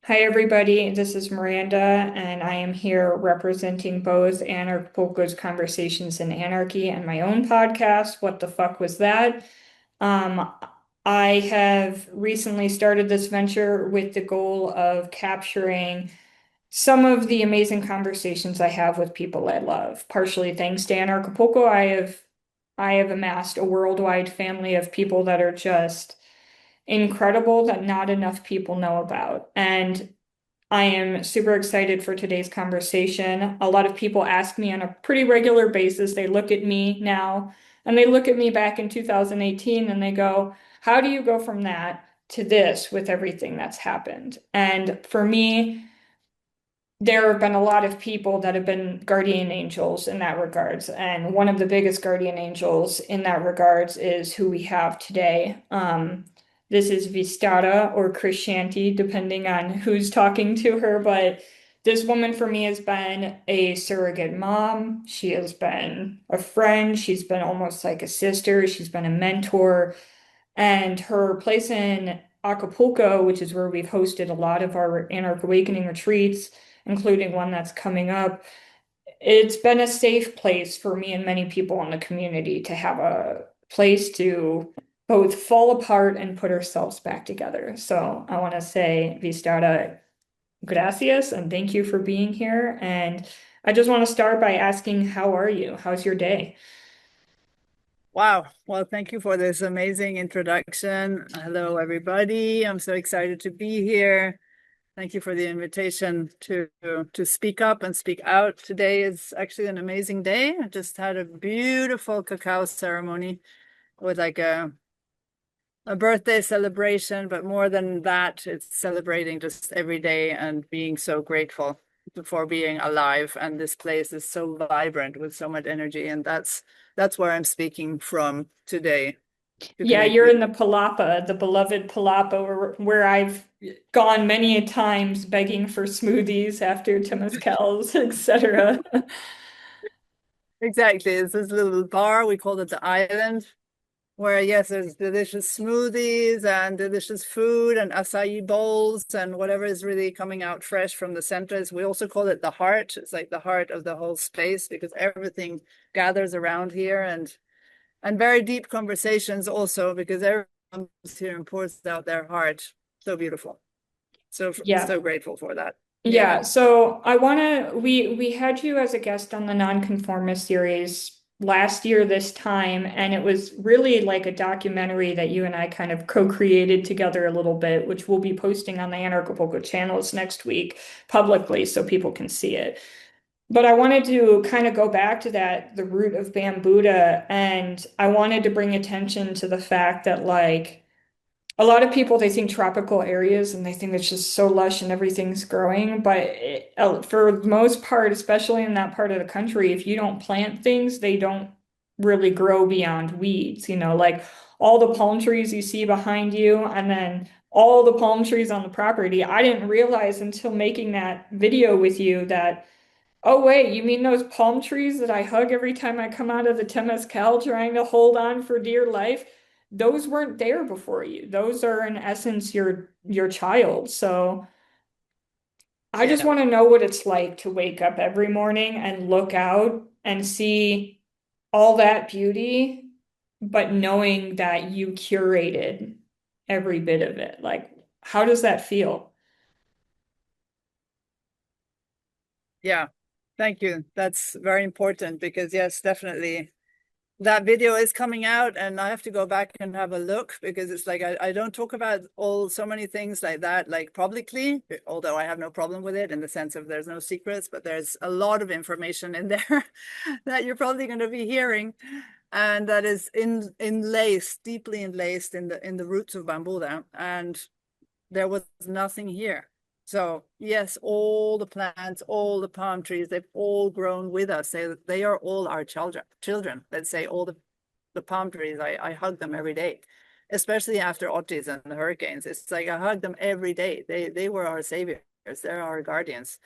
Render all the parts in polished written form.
Hi, everybody. This is Miranda, and I am here representing both Anarchawakening's Conversations in Anarchy and my own podcast, What the Fuck Was That? Um, I have recently started this venture with the goal of capturing some of the amazing conversations I have with people I love. Partially thanks to Anarchapulco, I have amassed a worldwide family of people that are just incredible that not enough people know about. And I am super excited for today's conversation. A lot of people ask me on a pretty regular basis. They look at me now and they look at me back in 2018 and they go, how do you go from that to this with everything that's happened? And for me, there have been a lot of people that have been guardian angels in that regards. And one of the biggest guardian angels in that regards is who we have today. This is Vistara or Cris Shanti, depending on who's talking to her. But this woman for me has been a surrogate mom. She has been a friend. She's been almost like a sister. She's been a mentor. And her place in Acapulco, which is where we've hosted a lot of our Anarchawakening retreats, including one that's coming up, it's been a safe place for me and many people in the community to have a place to both fall apart and put ourselves back together. So I want to say, Vistara, gracias, and thank you for being here. And I just want to start by asking, how are you? How's your day? Wow. Well, thank you for this amazing introduction. Hello, everybody. I'm so excited to be here. Thank you for the invitation to speak up and speak out. Today is actually an amazing day. I just had a beautiful cacao ceremony with like a birthday celebration, but more than that, it's celebrating just every day and being so grateful for being alive. And this place is so vibrant with so much energy, and that's where I'm speaking from today to Yeah, connect you're with in the Palapa, the beloved Palapa, where I've gone many a times begging for smoothies after Temescals, etc. you. Exactly. It's this little bar, we call it the island, where yes, there's delicious smoothies and delicious food and acai bowls and whatever is really coming out fresh from the centers. We also call it the heart. It's like the heart of the whole space because everything gathers around here and very deep conversations also because everyone comes here and pours out their heart. So beautiful. Yeah. So grateful for that. Yeah. Yeah, so I wanna we had you as a guest on the Nonconformist series last year this time, and it was really like a documentary that you and I kind of co-created together a little bit, which we'll be posting on the Anarchapulco channels next week publicly so people can see it. But I wanted to kind of go back to that, the root of Bambuddha, and I wanted to bring attention to the fact that like a lot of people they think tropical areas and they think it's just so lush and everything's growing, but for the most part, especially in that part of the country, if you don't plant things, they don't really grow beyond weeds, like all the palm trees you see behind you and then all the palm trees on the property. I didn't realize until making that video with you that, oh wait, you mean those palm trees that I hug every time I come out of the Temescal trying to hold on for dear life? Those weren't there before you. Those are in essence your child. So I just Yeah. want to know what it's like to wake up every morning and look out and see all that beauty, but knowing that you curated every bit of it. Like, how does that feel? Yeah. Thank you. That's very important because yes, definitely. That video is coming out and I have to go back and have a look because it's like I don't talk about all so many things like that like publicly, although I have no problem with it in the sense of there's no secrets, but there's a lot of information in there that you're probably going to be hearing and that is enlaced, deeply enlaced in the roots of Bambuddha, and there was nothing here. So yes, all the plants, all the palm trees, they've all grown with us. They are all our children. Let's say all the palm trees, I hug them every day, especially after Otis and the hurricanes. It's like I hug them every day. They were our saviors. They're our guardians.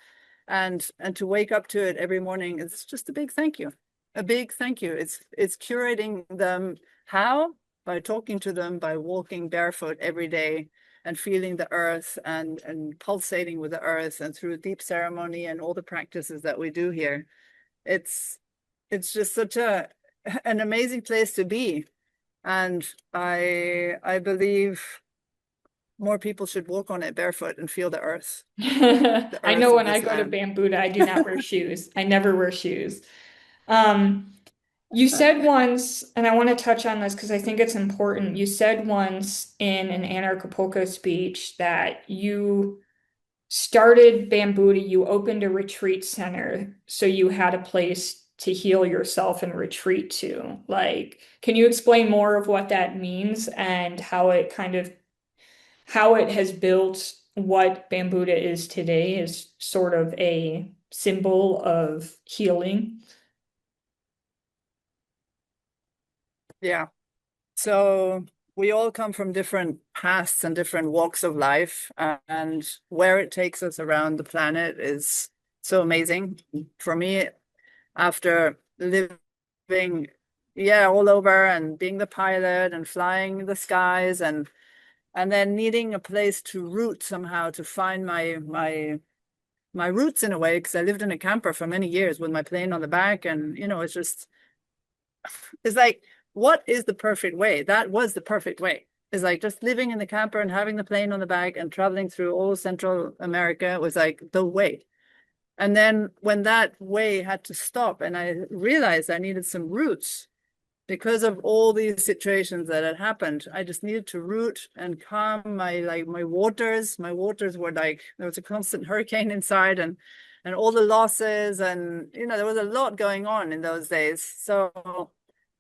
And to wake up to it every morning, it's just a big thank you. A big thank you. It's curating them. How? By talking to them, by walking barefoot every day and feeling the earth and pulsating with the earth, and through deep ceremony and all the practices that we do here. It's it's just such a an amazing place to be. And I believe more people should walk on it barefoot and feel the I earth know of when I this go to land. Bambuddha, I do not wear shoes. I never wear shoes. Um, you said once, and I want to touch on this because I think it's important. You said once in an Anarchapoco speech that you started Bambuddha, you opened a retreat center, so you had a place to heal yourself and retreat to. Like, can you explain more of what that means and how it has built what Bambuddha is today as sort of a symbol of healing? Yeah. So we all come from different paths and different walks of life, and where it takes us around the planet is so amazing. For me, after living, yeah, all over and being the pilot and flying the skies and then needing a place to root somehow, to find my roots in a way, because I lived in a camper for many years with my plane on the back, and it's just it's like, what is the perfect way? That was the perfect way. It's like just living in the camper and having the plane on the back and traveling through all Central America was like the way. And then when that way had to stop and I realized I needed some roots because of all these situations that had happened, I just needed to root and calm my waters. My waters were like, there was a constant hurricane inside, and all the losses, and there was a lot going on in those days. So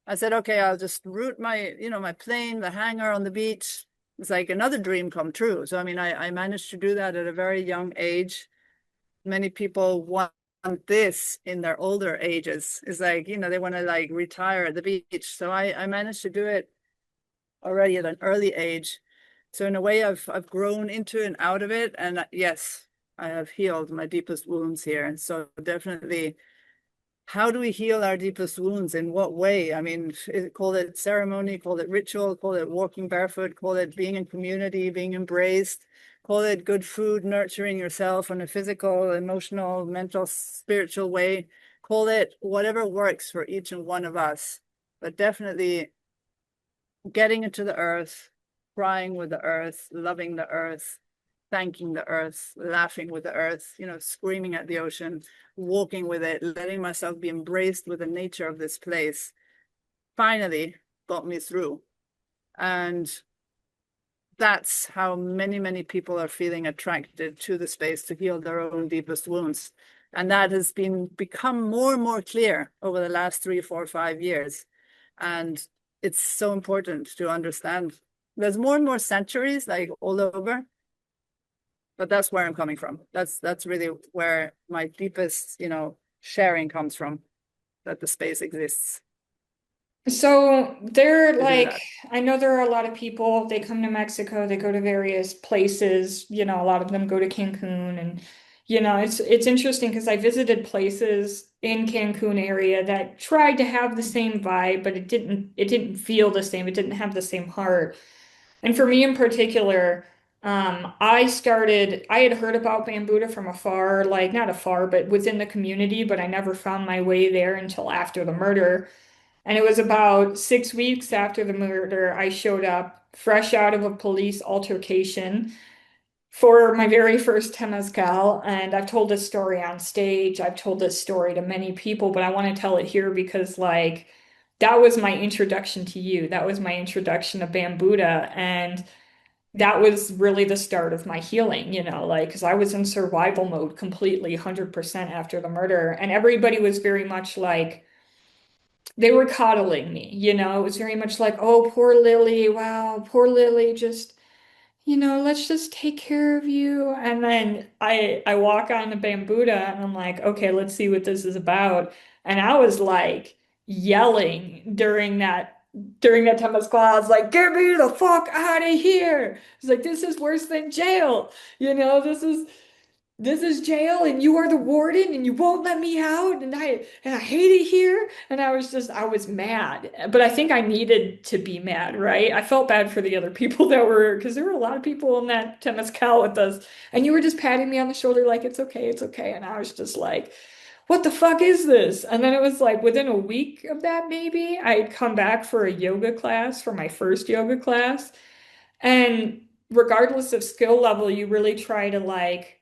I said, okay, I'll just root my plane, the hangar on the beach. It's like another dream come true. So, I mean, I managed to do that at a very young age. Many people want this in their older ages. It's like, they want to like retire at the beach. So I managed to do it already at an early age. So in a way, I've grown into and out of it. And yes, I have healed my deepest wounds here. And so definitely, how do we heal our deepest wounds? In what way? I mean, call it ceremony, call it ritual, call it walking barefoot, call it being in community, being embraced, call it good food, nurturing yourself in a physical, emotional, mental, spiritual way. Call it whatever works for each and one of us. But definitely getting into the earth, crying with the earth, loving the earth, thanking the earth, laughing with the earth, screaming at the ocean, walking with it, letting myself be embraced with the nature of this place, finally got me through. And that's how many, many people are feeling attracted to the space to heal their own deepest wounds. And that has become more and more clear over the last 3, 4, 5 years. And it's so important to understand. There's more and more sanctuaries like all over, but that's where I'm coming from. That's really where my deepest, sharing comes from, that the space exists So they're to do like, that. I know there are a lot of people, they come to Mexico, they go to various places, a lot of them go to Cancun and it's interesting because I visited places in Cancun area that tried to have the same vibe, but it didn't feel the same. It didn't have the same heart. And for me in particular, I had heard about Bambuddha from afar, like not afar, but within the community, but I never found my way there until after the murder. And it was about 6 weeks after the murder, I showed up fresh out of a police altercation for my very first Temescal. And I've told this story on stage. I've told this story to many people, but I want to tell it here because, like, that was my introduction to you. That was my introduction to Bambuddha. And that was really the start of my healing, like, because I was in survival mode completely 100% after the murder. And everybody was very much like, they were coddling me, it was very much like, oh, poor Lily, wow, poor Lily, just, let's just take care of you. And then I walk on the Bambuddha and I'm like, okay, let's see what this is about. And I was like yelling during that time of class, I was like, get me the fuck out of here. It's like, this is worse than jail. This is this is jail and you are the warden and you won't let me out and I hate it here. And I was mad. But I think I needed to be mad, right? I felt bad for the other people that were because there were a lot of people in that Temescal with us. And you were just patting me on the shoulder like it's okay, it's okay. And I was just like, what the fuck is this? And then it was like within a week of that, maybe I'd come back for a yoga class for my first yoga class. And regardless of skill level, you really try to like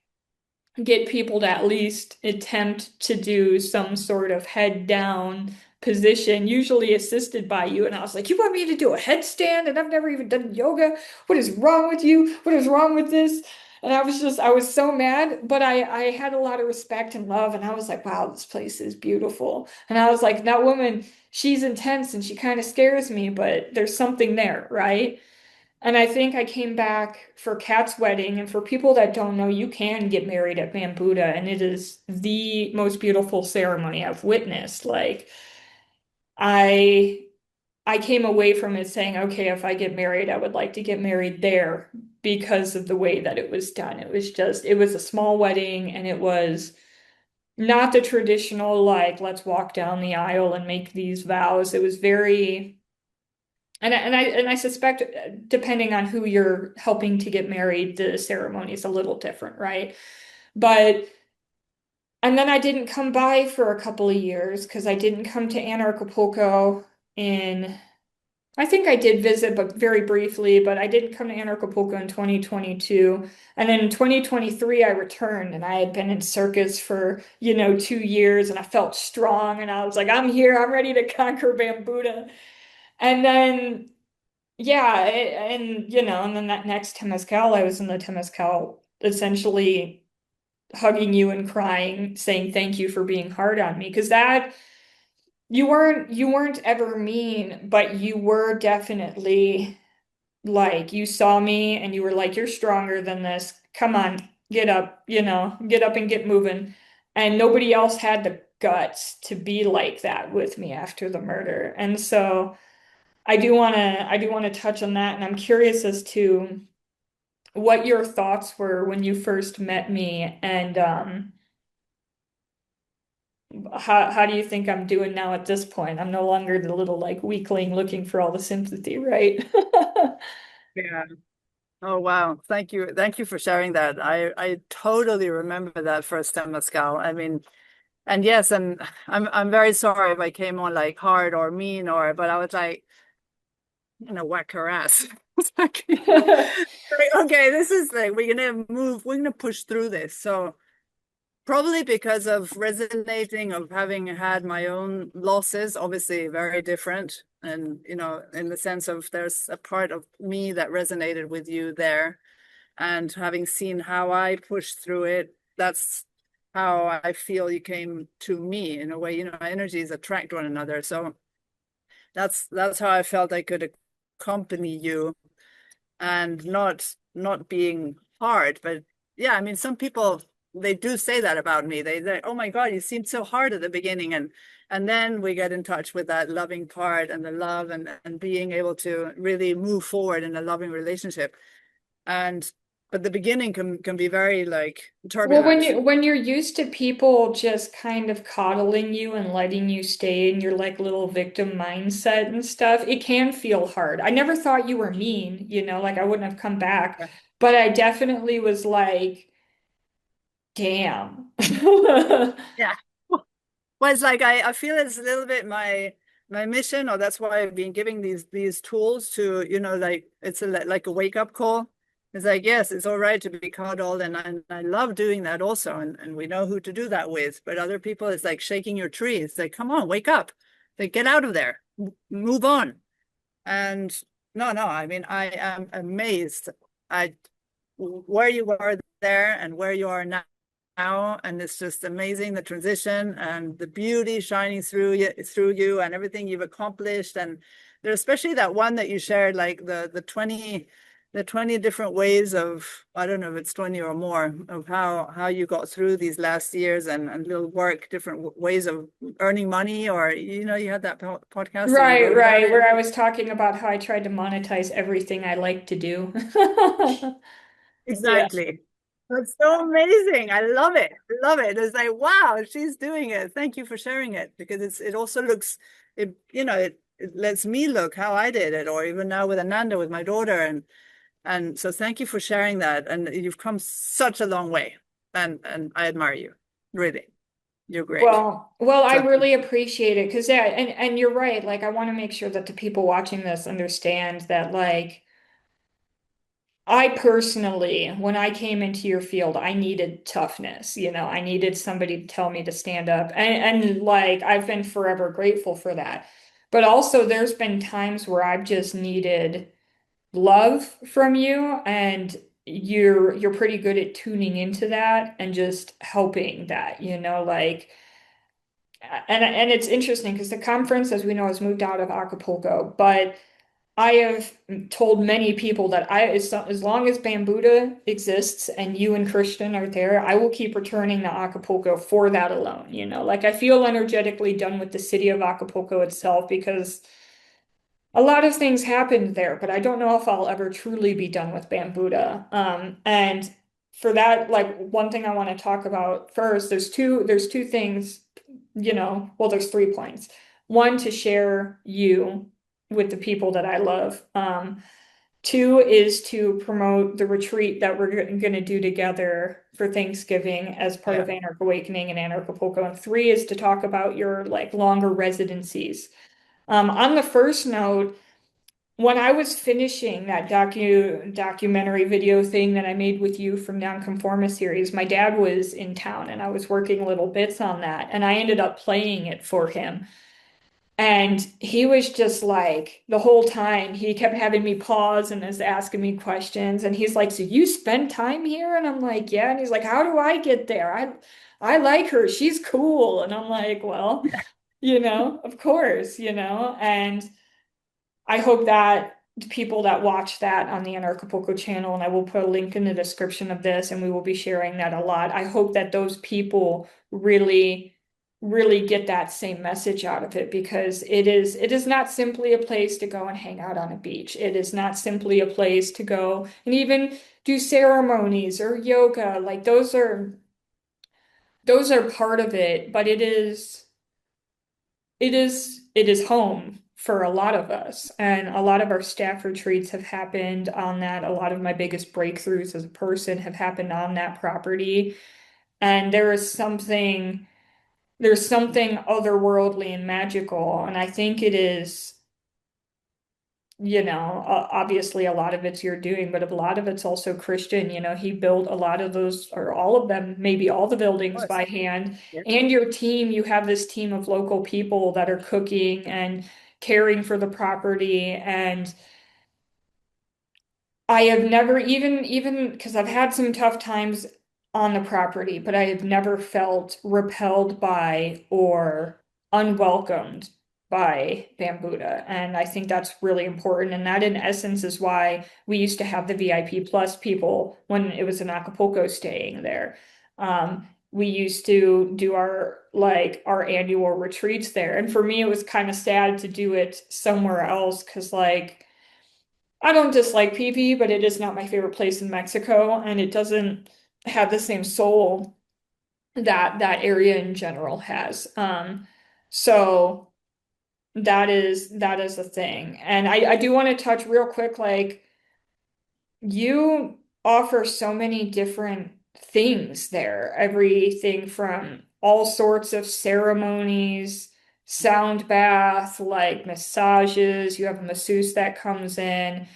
get people to at least attempt to do some sort of head down position, usually assisted by you. And I was like, you want me to do a headstand? And I've never even done yoga. What is wrong with you? What is wrong with this? And I was so mad, but I had a lot of respect and love. And I was like, wow, this place is beautiful. And I was like, that woman, she's intense and she kind of scares me, but there's something there, right? And I think I came back for Kat's wedding. And for people that don't know, you can get married at Bambuddha, and it is the most beautiful ceremony I've witnessed. Like I I came away from it saying, okay, if I get married, I would like to get married there because of the way that it was done. It was a small wedding and it was not the traditional, like, let's walk down the aisle and make these vows. It was very and I suspect depending on who you're helping to get married, the ceremony is a little different, right? But and then I didn't come by for a couple of years because I didn't come to Anarchapulco in I think I did visit, but very briefly, but I didn't come to Anarchapulco in 2022. And then in 2023, I returned and I had been in circus for, 2 years and I felt strong and I was like, I'm here, I'm ready to conquer Bambuddha. And then yeah, and then that next Temescal, I was in the Temescal essentially hugging you and crying, saying thank you for being hard on me. Because that you weren't ever mean, but you were definitely like you saw me and you were like, you're stronger than this. Come on, get up, get up and get moving. And nobody else had the guts to be like that with me after the murder. And so I do want to touch on that, and I'm curious as to what your thoughts were when you first met me, and how do you think I'm doing now at this point? I'm no longer the little like weakling looking for all the sympathy, right? Yeah. Oh wow. Thank you. Thank you for sharing that. I totally remember that first Temescal. I mean, and yes, and I'm very sorry if I came on like hard or mean or but I was like, whack her ass. It's like, like, okay, this is like we're gonna push through this. So probably because of resonating, of having had my own losses, obviously very different. And, in the sense of there's a part of me that resonated with you there. And having seen how I pushed through it, that's how I feel you came to me in a way, energies attract one another. So that's how I felt I could accompany you and not being hard. But yeah, I mean, some people they do say that about me. They oh my God, you seemed so hard at the beginning, and then we get in touch with that loving part and the love and being able to really move forward in a loving relationship. And but the beginning can be very like Well, turbulent. when you're used to people just kind of coddling you and letting you stay in your like little victim mindset and stuff, it can feel hard. I never thought you were mean, like I wouldn't have come back, but I definitely was like, damn. Yeah. Well, it's like I feel it's a little bit my mission, or that's why I've been giving these tools to, like it's like a wake up call. It's like, yes, it's all right to be coddled, and I love doing that also, and we know who to do that with. But other people, it's like shaking your tree. It's like, come on, wake up, like get out of there, move on. And no, I mean, I am amazed at where you were there and where you are now, and it's just amazing the transition and the beauty shining through you and everything you've accomplished. And there's especially that one that you shared, like the 20 different ways of, I don't know if it's 20 or more, of how you got through these last years and little work, different ways of earning money, or you had that podcast and you Right, wrote about right, it. where I was talking about how I tried to monetize everything I like to do. Yeah. Exactly. That's so amazing. I love it. I love it. It's like, wow, she's doing it. Thank you for sharing it, because it also looks, it lets me look how I did it, or even now with Ananda, with my daughter. And so thank you for sharing that. And you've come such a long way. And I admire you. Really. You're great. Well, I So really appreciate it because yeah, and you're right. Like, I want to make sure that the people watching this understand that, like, I personally, when I came into your field, I needed toughness. I needed somebody to tell me to stand up. And like, I've been forever grateful for that. But also, there's been times where I've just needed love from you, and you're pretty good at tuning into that and just helping that, like, and it's interesting because the conference, as we know, has moved out of Acapulco, but I have told many people that as long as Bambuddha exists and you and Christian are there, I will keep returning to Acapulco for that alone. Like, I feel energetically done with the city of Acapulco itself because a lot of things happened there, but I don't know if I'll ever truly be done with Bambuddha. And for that, like, one thing I want to talk about first, there's two things, well, there's 3 points. One, to share you with the people that I love. Two is to promote the retreat that we're going to do together for Thanksgiving as part of yeah. Anarchawakening and Anarchapulco. And three is to talk about your, like, longer residencies. On the first note, when I was finishing that documentary video thing that I made with you from Nonconformist series, my dad was in town and I was working little bits on that, and I ended up playing it for him. And he was just like, the whole time he kept having me pause and was asking me questions. And he's like, "So you spend time here?" And I'm like, "Yeah." And he's like, "How do I get there? I like her. She's cool." And I'm like, "Well, of course, and I hope that the people that watch that on the Anarchapulco channel, and I will put a link in the description of this, and we will be sharing that a lot. I hope that those people really, really get that same message out of it, because it is not simply a place to go and hang out on a beach. It is not simply a place to go and even do ceremonies or yoga. Like, those are part of it, but it is home for a lot of us, and a lot of our staff retreats have happened on that. A lot of my biggest breakthroughs as a person have happened on that property, and there's something otherworldly and magical, and I think it is, obviously a lot of it's your doing, but a lot of it's also Christian. He built a lot of those, or all of them, maybe all the Of buildings course. by hand. Yeah. And your team, you have this team of local people that are cooking and caring for the property. And I have never, even because I've had some tough times on the property, but I have never felt repelled by or unwelcomed by Bambuddha. And I think that's really important. And that, in essence, is why we used to have the VIP plus people when it was in Acapulco staying there. We used to do our annual retreats there. And for me, it was kind of sad to do it somewhere else because, like, I don't dislike PP, but it is not my favorite place in Mexico, and it doesn't have the same soul that that area in general has. So that is a thing. And I do want to touch real quick, like, you offer so many different things there, everything from all sorts of ceremonies, sound bath, like massages. You have a masseuse that comes in.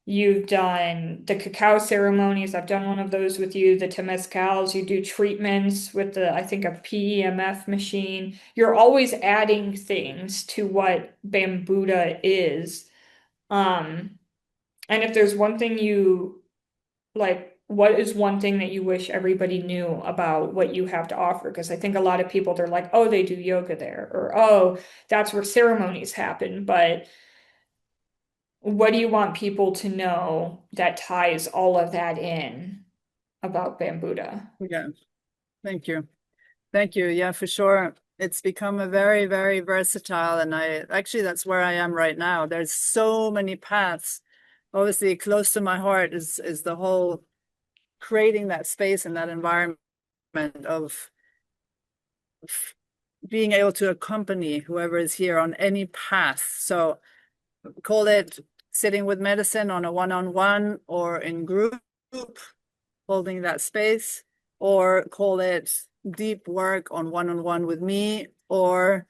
You've done the cacao ceremonies. I've done one of those with you. The Temescals. You do treatments with I think, a PEMF machine. You're always adding things to what Bambuddha is. Um, and if there's one thing what is one thing that you wish everybody knew about what you have to offer? Because I think a lot of people, they're like, "Oh, they do yoga there," or, "Oh, that's where ceremonies happen." But what do you want people to know that ties all of that in about Bambuddha? Yeah. Thank you. Thank you. Yeah, for sure. It's become a very, very versatile, and that's where I am right now. There's so many paths. Obviously, close to my heart is the whole creating that space and that environment of being able to accompany whoever is here on any path. So call it sitting with medicine on a one-on-one or in group, holding that space, or call it deep work on one-on-one with me, or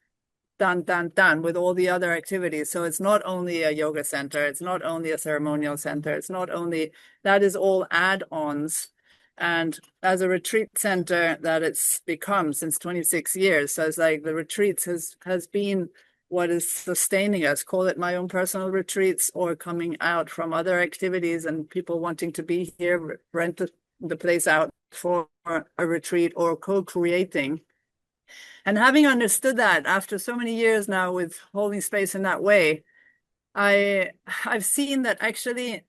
done with all the other activities. So it's not only a yoga center, it's not only a ceremonial center, it's not only, that is all add-ons. And as a retreat center that it's become since 26 years. So it's like the retreats has been what is sustaining us, call it my own personal retreats or coming out from other activities and people wanting to be here, rent the place out for a retreat or co-creating. And having understood that after so many years now with holding space in that way, I've seen that actually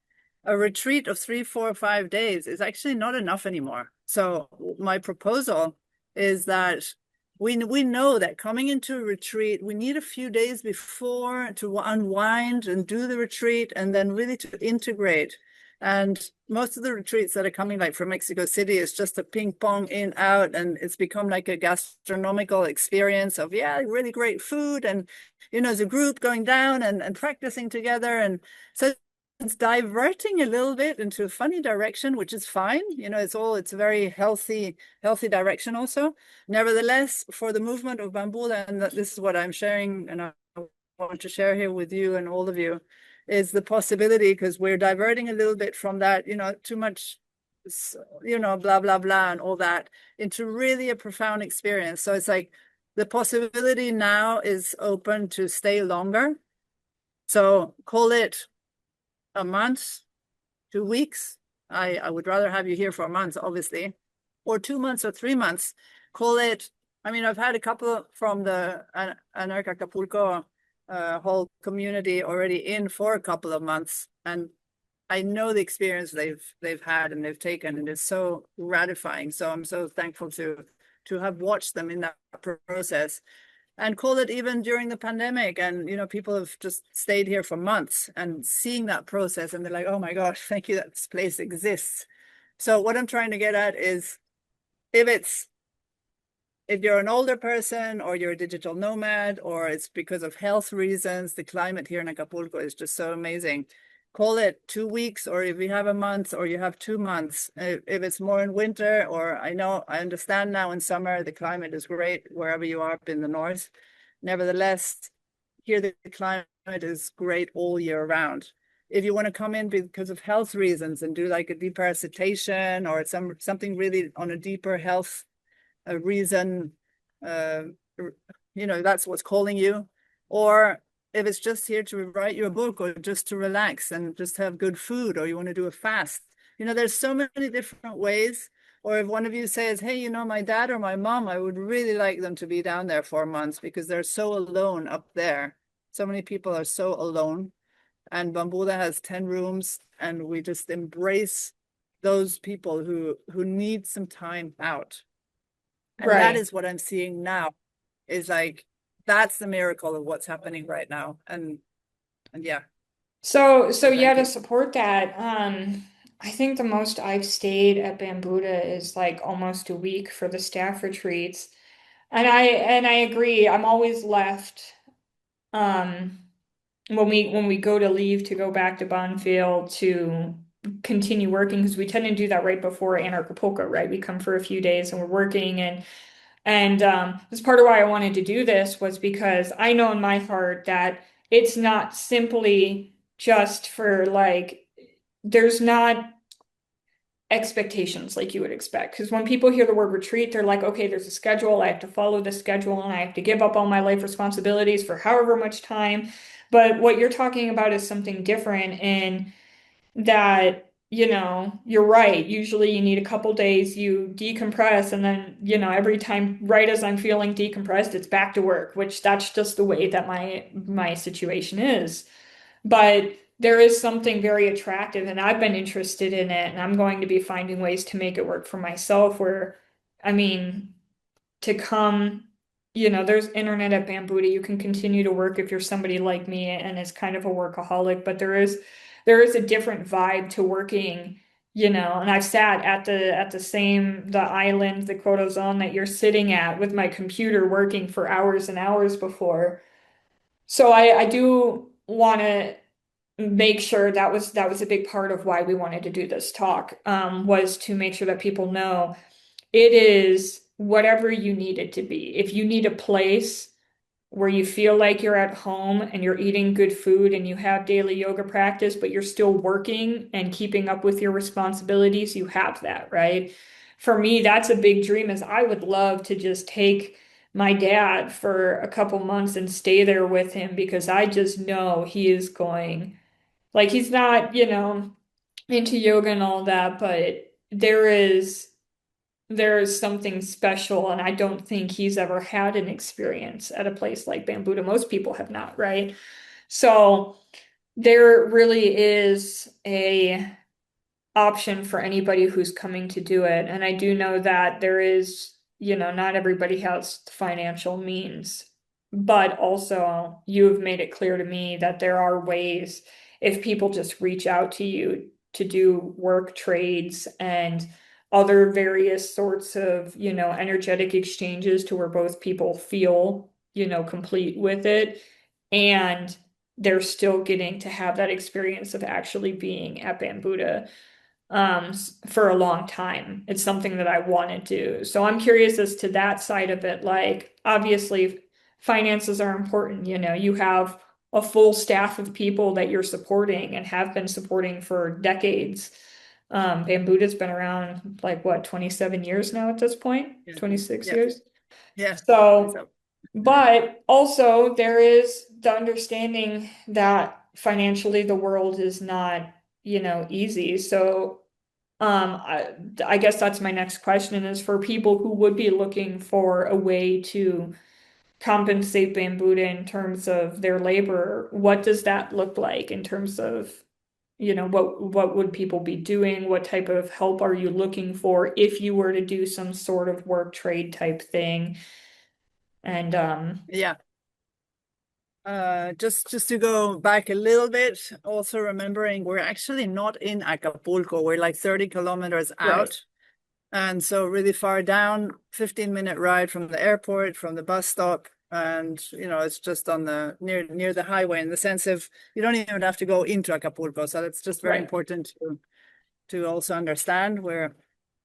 a retreat of 3, 4, 5 days is actually not enough anymore. So my proposal is that we know that coming into a retreat, we need a few days before to unwind and do the retreat and then really to integrate. And most of the retreats that are coming like from Mexico City is just a ping pong in, out, and it's become like a gastronomical experience of, yeah, really great food and, as a group going down and practicing together. And so it's diverting a little bit into a funny direction, which is fine. It's a very healthy direction also. Nevertheless, for the movement of Bambuddha, and this is what I'm sharing and I want to share here with you and all of you, is the possibility, because we're diverting a little bit from that, too much, blah, blah, blah, and all that into really a profound experience. So it's like the possibility now is open to stay longer. So call it a month, 2 weeks. I would rather have you here for a month, obviously, or 2 months or 3 months. Call it, I've had a couple from the Acapulco whole community already in for a couple of months, and I know the experience they've had and they've taken, and it's so gratifying. So I'm so thankful to have watched them in that process. And call it even during the pandemic, and people have just stayed here for months and seeing that process, and they're like, oh my gosh, thank you that this place exists. So what I'm trying to get at is, if you're an older person or you're a digital nomad, or it's because of health reasons, the climate here in Acapulco is just so amazing. Call it 2 weeks, or if you have a month or you have 2 months, if it's more in winter, or I understand now in summer, the climate is great wherever you are up in the north. Nevertheless, here the climate is great all year round. If you want to come in because of health reasons and do like a deparasitation or something really on a deeper health a reason, that's what's calling you. Or if it's just here to write you a book, or just to relax and just have good food, or you want to do a fast, there's so many different ways. Or if one of you says, hey, my dad or my mom, I would really like them to be down there for months because they're so alone up there. So many people are so alone. And Bambuddha has 10 rooms, and we just embrace those people who need some time out. And that Right. is what I'm seeing now, is like, that's the miracle of what's happening right now. And yeah, So so yeah, thank to you. support that, I think the most I've stayed at Bambuddha is like almost a week for the staff retreats. And I agree. I'm always left um when we go to leave to go back to Bonfield to continue working, because we tend to do that right before Anarchapuco, right? We come for a few days and we're working, and this part of why I wanted to do this was because I know in my heart that it's not simply just for like there's not expectations like you would expect. Because when people hear the word retreat, they're like, okay, there's a schedule. I have to follow the schedule and I have to give up all my life responsibilities for however much time. But what you're talking about is something different in that, you're right. Usually you need a couple days, you decompress, and then, every time right as I'm feeling decompressed, it's back to work, which that's just the way that my situation is. But there is something very attractive, and I've been interested in it, and I'm going to be finding ways to make it work for myself where, I mean, to come, there's internet at Bambuddha. You can continue to work if you're somebody like me and is kind of a workaholic, but there is a different vibe to working And I've sat the island, the Kodo zone that you're sitting at with my computer working for hours and hours before. So I do want to make sure that was a big part of why we wanted to do this talk, was to make sure that people know it is whatever you need it to be. If you need a place where you feel like you're at home and you're eating good food and you have daily yoga practice, but you're still working and keeping up with your responsibilities, you have that, right? For me, that's a big dream is I would love to just take my dad for a couple months and stay there with him because I just know he is going, like he's not, into yoga and all that, but there is something special, and I don't think he's ever had an experience at a place like Bambuddha. Most people have not, right? So there really is a option for anybody who's coming to do it. And I do know that there is, not everybody has the financial means, but also you have made it clear to me that there are ways if people just reach out to you to do work trades and other various sorts of, energetic exchanges to where both people feel, complete with it. And they're still getting to have that experience of actually being at Bambuddha for a long time. It's something that I want to do. So I'm curious as to that side of it. Like, obviously, finances are important. You have a full staff of people that you're supporting and have been supporting for decades. Bambuddha's been around like what, 27 years now at this point? Yeah. 26 Yeah. years. Yeah. So, So, but also there is the understanding that financially the world is not, easy. So I guess that's my next question is for people who would be looking for a way to compensate Bambuddha in terms of their labor, what does that look like in terms of, what would people be doing? What type of help are you looking for if you were to do some sort of work trade type thing? And yeah. Just to go back a little bit, also remembering we're actually not in Acapulco. We're like 30 kilometers right, out. And so really far down, 15-minute ride from the airport, from the bus stop. And, it's just on the near the highway in the sense of you don't even have to go into Acapulco. So that's just very right. important to also understand we're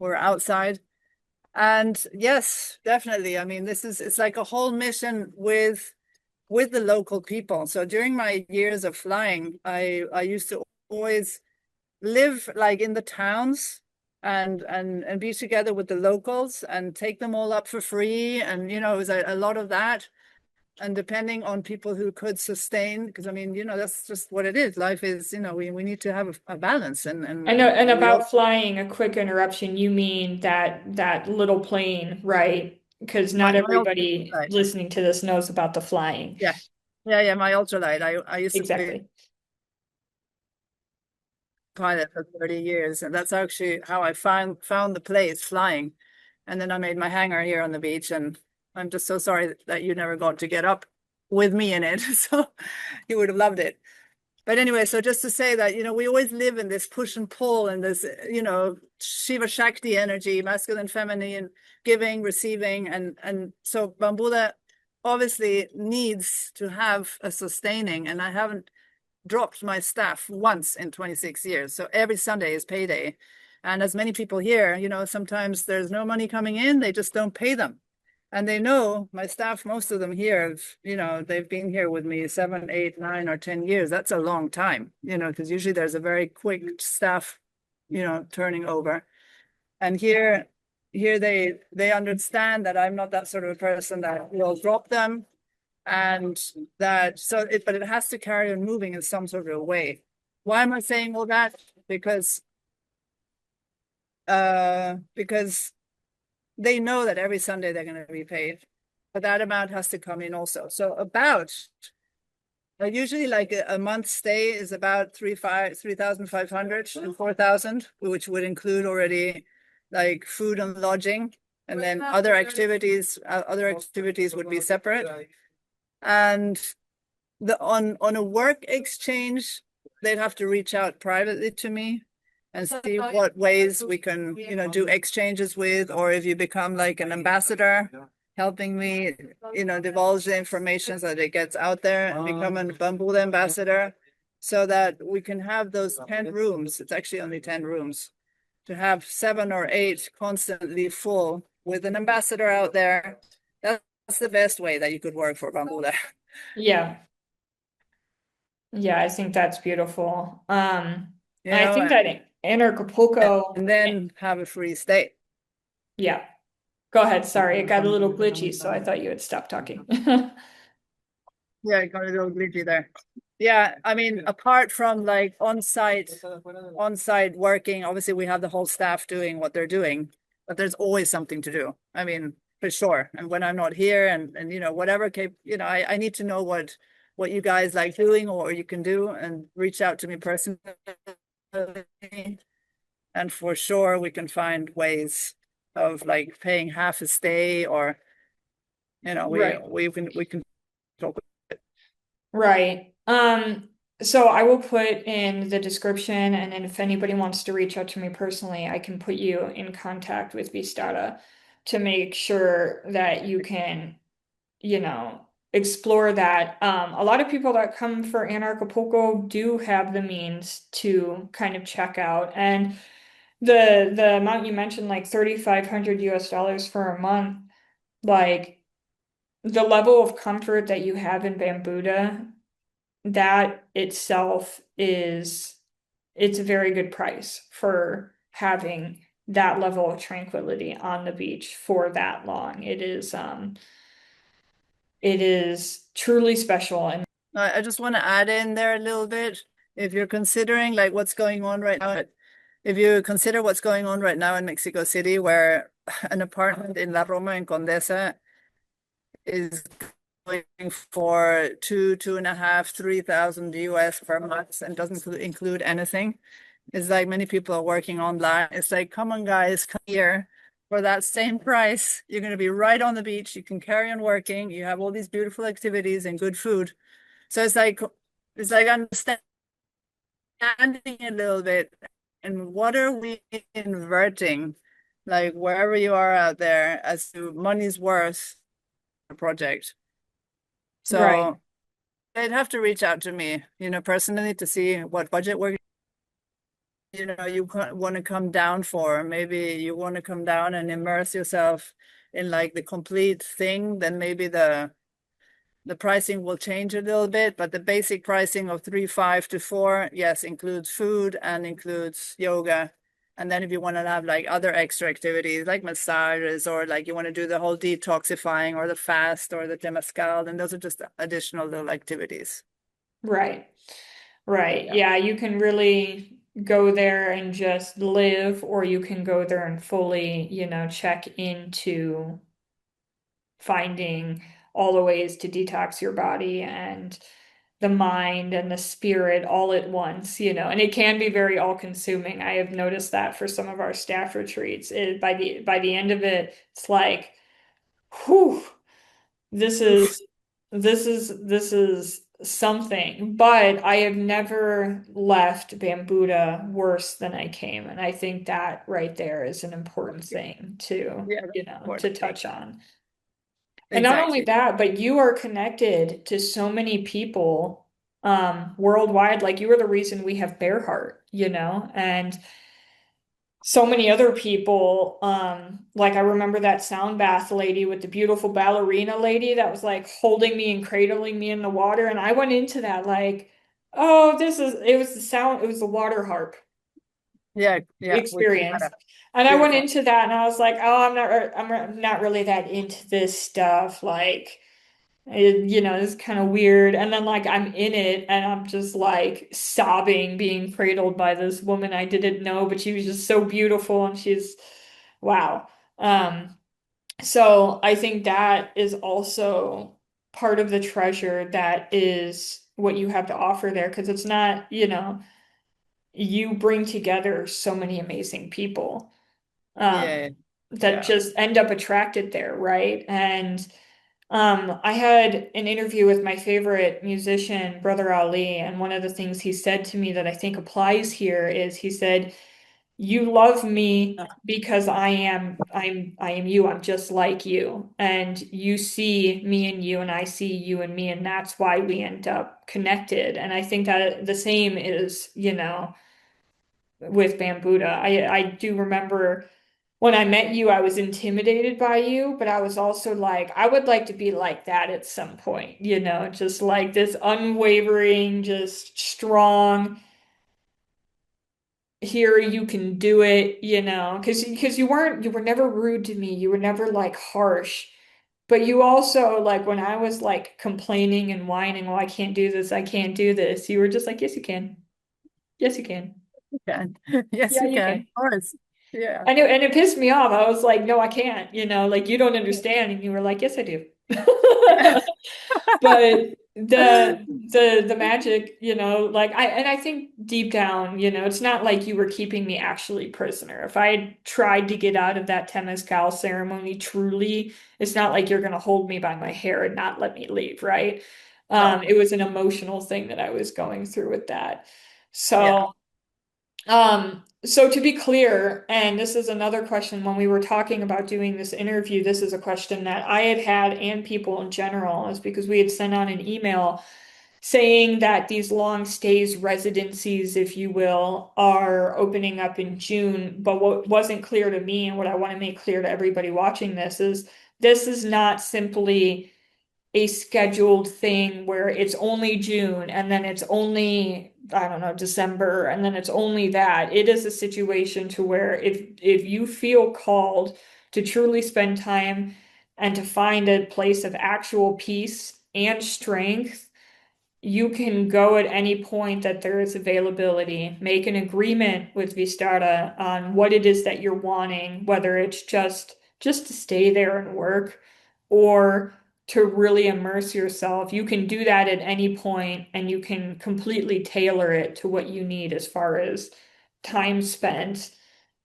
outside. And yes, definitely. I mean, it's like a whole mission with the local people. So during my years of flying, I used to always live like in the towns and be together with the locals and take them all up for free. And it was a lot of that. And depending on people who could sustain, because I mean, that's just what it is. Life is, we need to have a balance I know, and we all about flying, a quick interruption, you mean that little plane, right? Because not my everybody ultralight. listening to this knows about the flying. Yeah. Yeah, my ultralight. I used to be Exactly. pilot for 30 years, and that's actually how I found the place flying. And then I made my hangar here on the beach, and I'm just so sorry that you never got to get up with me in it. So you would have loved it. But anyway, so just to say that, we always live in this push and pull and this, Shiva Shakti energy, masculine, feminine, giving, receiving. And so Bambuddha obviously needs to have a sustaining, and I haven't dropped my staff once in 26 years. So every Sunday is payday. And as many people here, sometimes there's no money coming in, they just don't pay them. And they know my staff, most of them here have, they've been here with me 7, 8, 9, or 10 years. That's a long time, because usually there's a very quick staff, turning over. And here they understand that I'm not that sort of a person that will drop them, and but it has to carry on moving in some sort of way. Why am I saying all that? Because they know that every Sunday they're going to be paid, but that amount has to come in also. So about usually like a month stay is about 3,500 and 4,000, which would include already like food and lodging, and then other activities would be separate. And on a work exchange, they'd have to reach out privately to me. and see what ways we can, do exchanges with, or if you become like an ambassador, helping me, divulge the information so that it gets out there and become a Bambuddha ambassador so that we can have those 10 rooms. It's actually only 10 rooms to have 7 or 8 constantly full with an ambassador out there. That's the best way that you could work for Bambuddha. Yeah. Yeah, I think that's beautiful. You I know, think that in Acapulco, and then have a free stay. yeah. Go ahead. Sorry, it got a little glitchy, so I thought you had stopped talking. Yeah, got a little glitchy there. Yeah, I mean, apart from like on-site working, obviously we have the whole staff doing what they're doing, but there's always something to do. I mean, for sure. And when I'm not here and whatever I need to know what you guys like doing or you can do and reach out to me personally. And for sure we can find ways of like paying half a stay or Right. we can talk. Right. So I will put in the description, and then if anybody wants to reach out to me personally, I can put you in contact with Vistara to make sure that you can, explore that. A lot of people that come for Anarchapulco do have the means to kind of check out. And the amount you mentioned, like 3,500 US dollars for a month, like the level of comfort that you have in Bambuddha, that itself it's a very good price for having that level of tranquility on the beach for that long. It is truly special. And I just want to add in there a little bit. If you're considering like what's going on right now, if you consider what's going on right now in Mexico City, where an apartment in La Roma in Condesa is going for 2.5, 3,000 US per month and doesn't include anything. It's like many people are working online. It's like, come on, guys, come here. For that same price, you're going to be right on the beach. You can carry on working. You have all these beautiful activities and good food. So it's like understanding a little bit and what are we inverting, like wherever you are out there, as to money's worth a project. right, So they'd have to reach out to me, personally to see what budget we're, you want to come down for. Maybe you want to come down and immerse yourself in like the complete thing, then maybe the pricing will change a little bit, but the basic pricing of 3,500 to 4,000, yes, includes food and includes yoga. And then if you want to have like other extra activities like massages or like you want to do the whole detoxifying or the fast or the Temescal, then those are just additional little activities. right, right. Yeah. Yeah, you can really go there and just live, or you can go there and fully, check into finding all the ways to detox your body and the mind and the spirit all at once, and it can be very all consuming. I have noticed that for some of our staff retreats. By the end of it, it's like, whew, this Oof. is this is something. But I have never left Bambuddha worse than I came. And I think that right there is an important thing to, Yeah, that's to important. touch on. And not only Exactly. that, but you are connected to so many people worldwide. Like you are the reason we have Bear Heart, and so many other people. Like I remember that sound bath lady with the beautiful ballerina lady that was like holding me and cradling me in the water. And I went into that like, oh, it was the sound, it was the water harp Yeah, yeah, with experience. And I went beautiful. into that and I was like, oh, I'm not really that into this stuff. Like, it's kind of weird. And then like I'm in it and I'm just like sobbing, being cradled by this woman I didn't know, but she was just so beautiful and she's wow. So I think that is also part of the treasure that is what you have to offer there, because it's not, you bring together so many amazing people Yeah, that yeah. just end up attracted there, right? And I had an interview with my favorite musician, Brother Ali, and one of the things he said to me that I think applies here is he said, you love me because I am you. I'm just like you. And you see me and you and I see you and me, and that's why we end up connected. And I think that the same is, with Bambuddha. I do remember when I met you, I was intimidated by you, but I was also like, I would like to be like that at some point, just like this unwavering, just strong, here you can do it, because you were never rude to me. You were never like harsh. But you also like when I was like complaining and whining, oh, I can't do this, I can't do this. You were just like, yes, you can. Yes, you can. You can. Yes, Yeah, you you can. Of can. course. Yeah. And it pissed me off. I was like, no, I can't, like you don't understand. And you were like, yes, I do. Yeah. But the magic, like I think deep down, it's not like you were keeping me actually prisoner. If I had tried to get out of that Temescal ceremony truly, it's not like you're gonna hold me by my hair and not let me leave, right? No. It was an emotional thing that I was going through with that. Yeah. So so to be clear, and this is another question when we were talking about doing this interview, this is a question that I had had and people in general, is because we had sent out an email saying that these long stays residencies, if you will, are opening up in June. But what wasn't clear to me and what I want to make clear to everybody watching this is not simply a scheduled thing where it's only June and then it's only, I don't know, December and then it's only that. It is a situation to where if you feel called to truly spend time and to find a place of actual peace and strength, you can go at any point that there is availability, make an agreement with Vistara on what it is that you're wanting, whether it's just to stay there and work or to really immerse yourself. You can do that at any point and you can completely tailor it to what you need as far as time spent,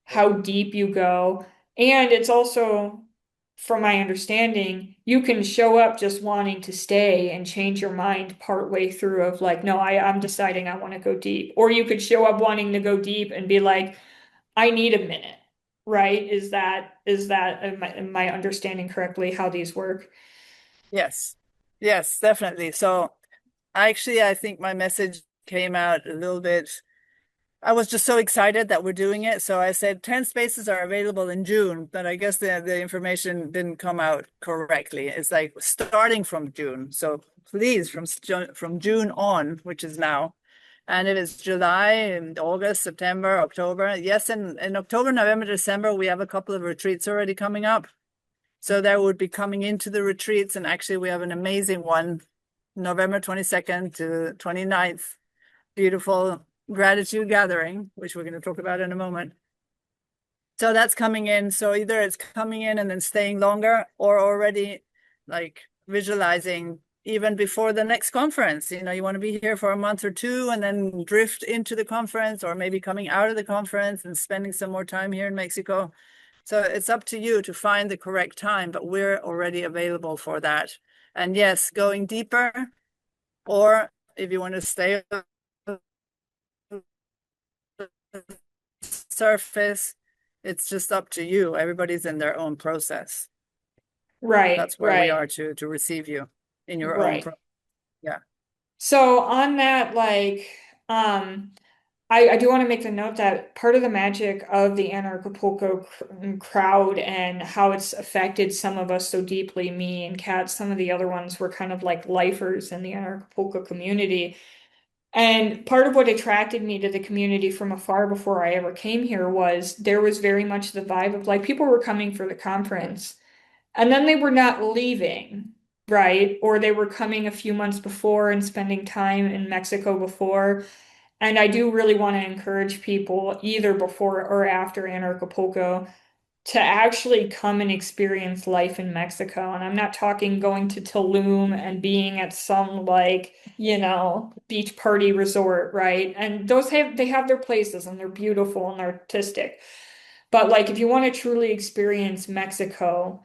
how deep you go. And it's also, from my understanding, you can show up just wanting to stay and change your mind partway through of like, no, I'm deciding I want to go deep. Or you could show up wanting to go deep and be like, I need a minute, right? Is that am I understanding correctly how these work? Yes. Yes, definitely. So actually, I think my message came out a little bit. I was just so excited that we're doing it. So I said 10 spaces are available in June, but I guess the information didn't come out correctly. It's like starting from June. So please, from June on, which is now, and it is July and August, September, October. Yes, in October, November, December, we have a couple of retreats already coming up. So that would be coming into the retreats. And actually, we have an amazing one, November 22nd to 29th. Beautiful gratitude gathering, which we're going to talk about in a moment. So that's coming in. So either it's coming in and then staying longer, or already like visualizing even before the next conference. You want to be here for a month or two and then drift into the conference, or maybe coming out of the conference and spending some more time here in Mexico. So it's up to you to find the correct time, but we're already available for that. And yes, going deeper, or if you want to stay surface, it's just up to you. Everybody's in their own process. Right, That's where we right, are to receive you in your own right. pro. Yeah. So on that, like, I do want to make the note that part of the magic of the Anarchapulco crowd and how it's affected some of us so deeply, me and Kat, some of the other ones were kind of like lifers in the Anarchapulco community. And part of what attracted me to the community from afar before I ever came here was there was very much the vibe of like people were coming for the conference and then they were not leaving, right? Or they were coming a few months before and spending time in Mexico before. And I do really want to encourage people, either before or after Anarchapulco, to actually come and experience life in Mexico. And I'm not talking going to Tulum and being at some like, beach party resort, right? And they have their places and they're beautiful and they're artistic. But like if you want to truly experience Mexico,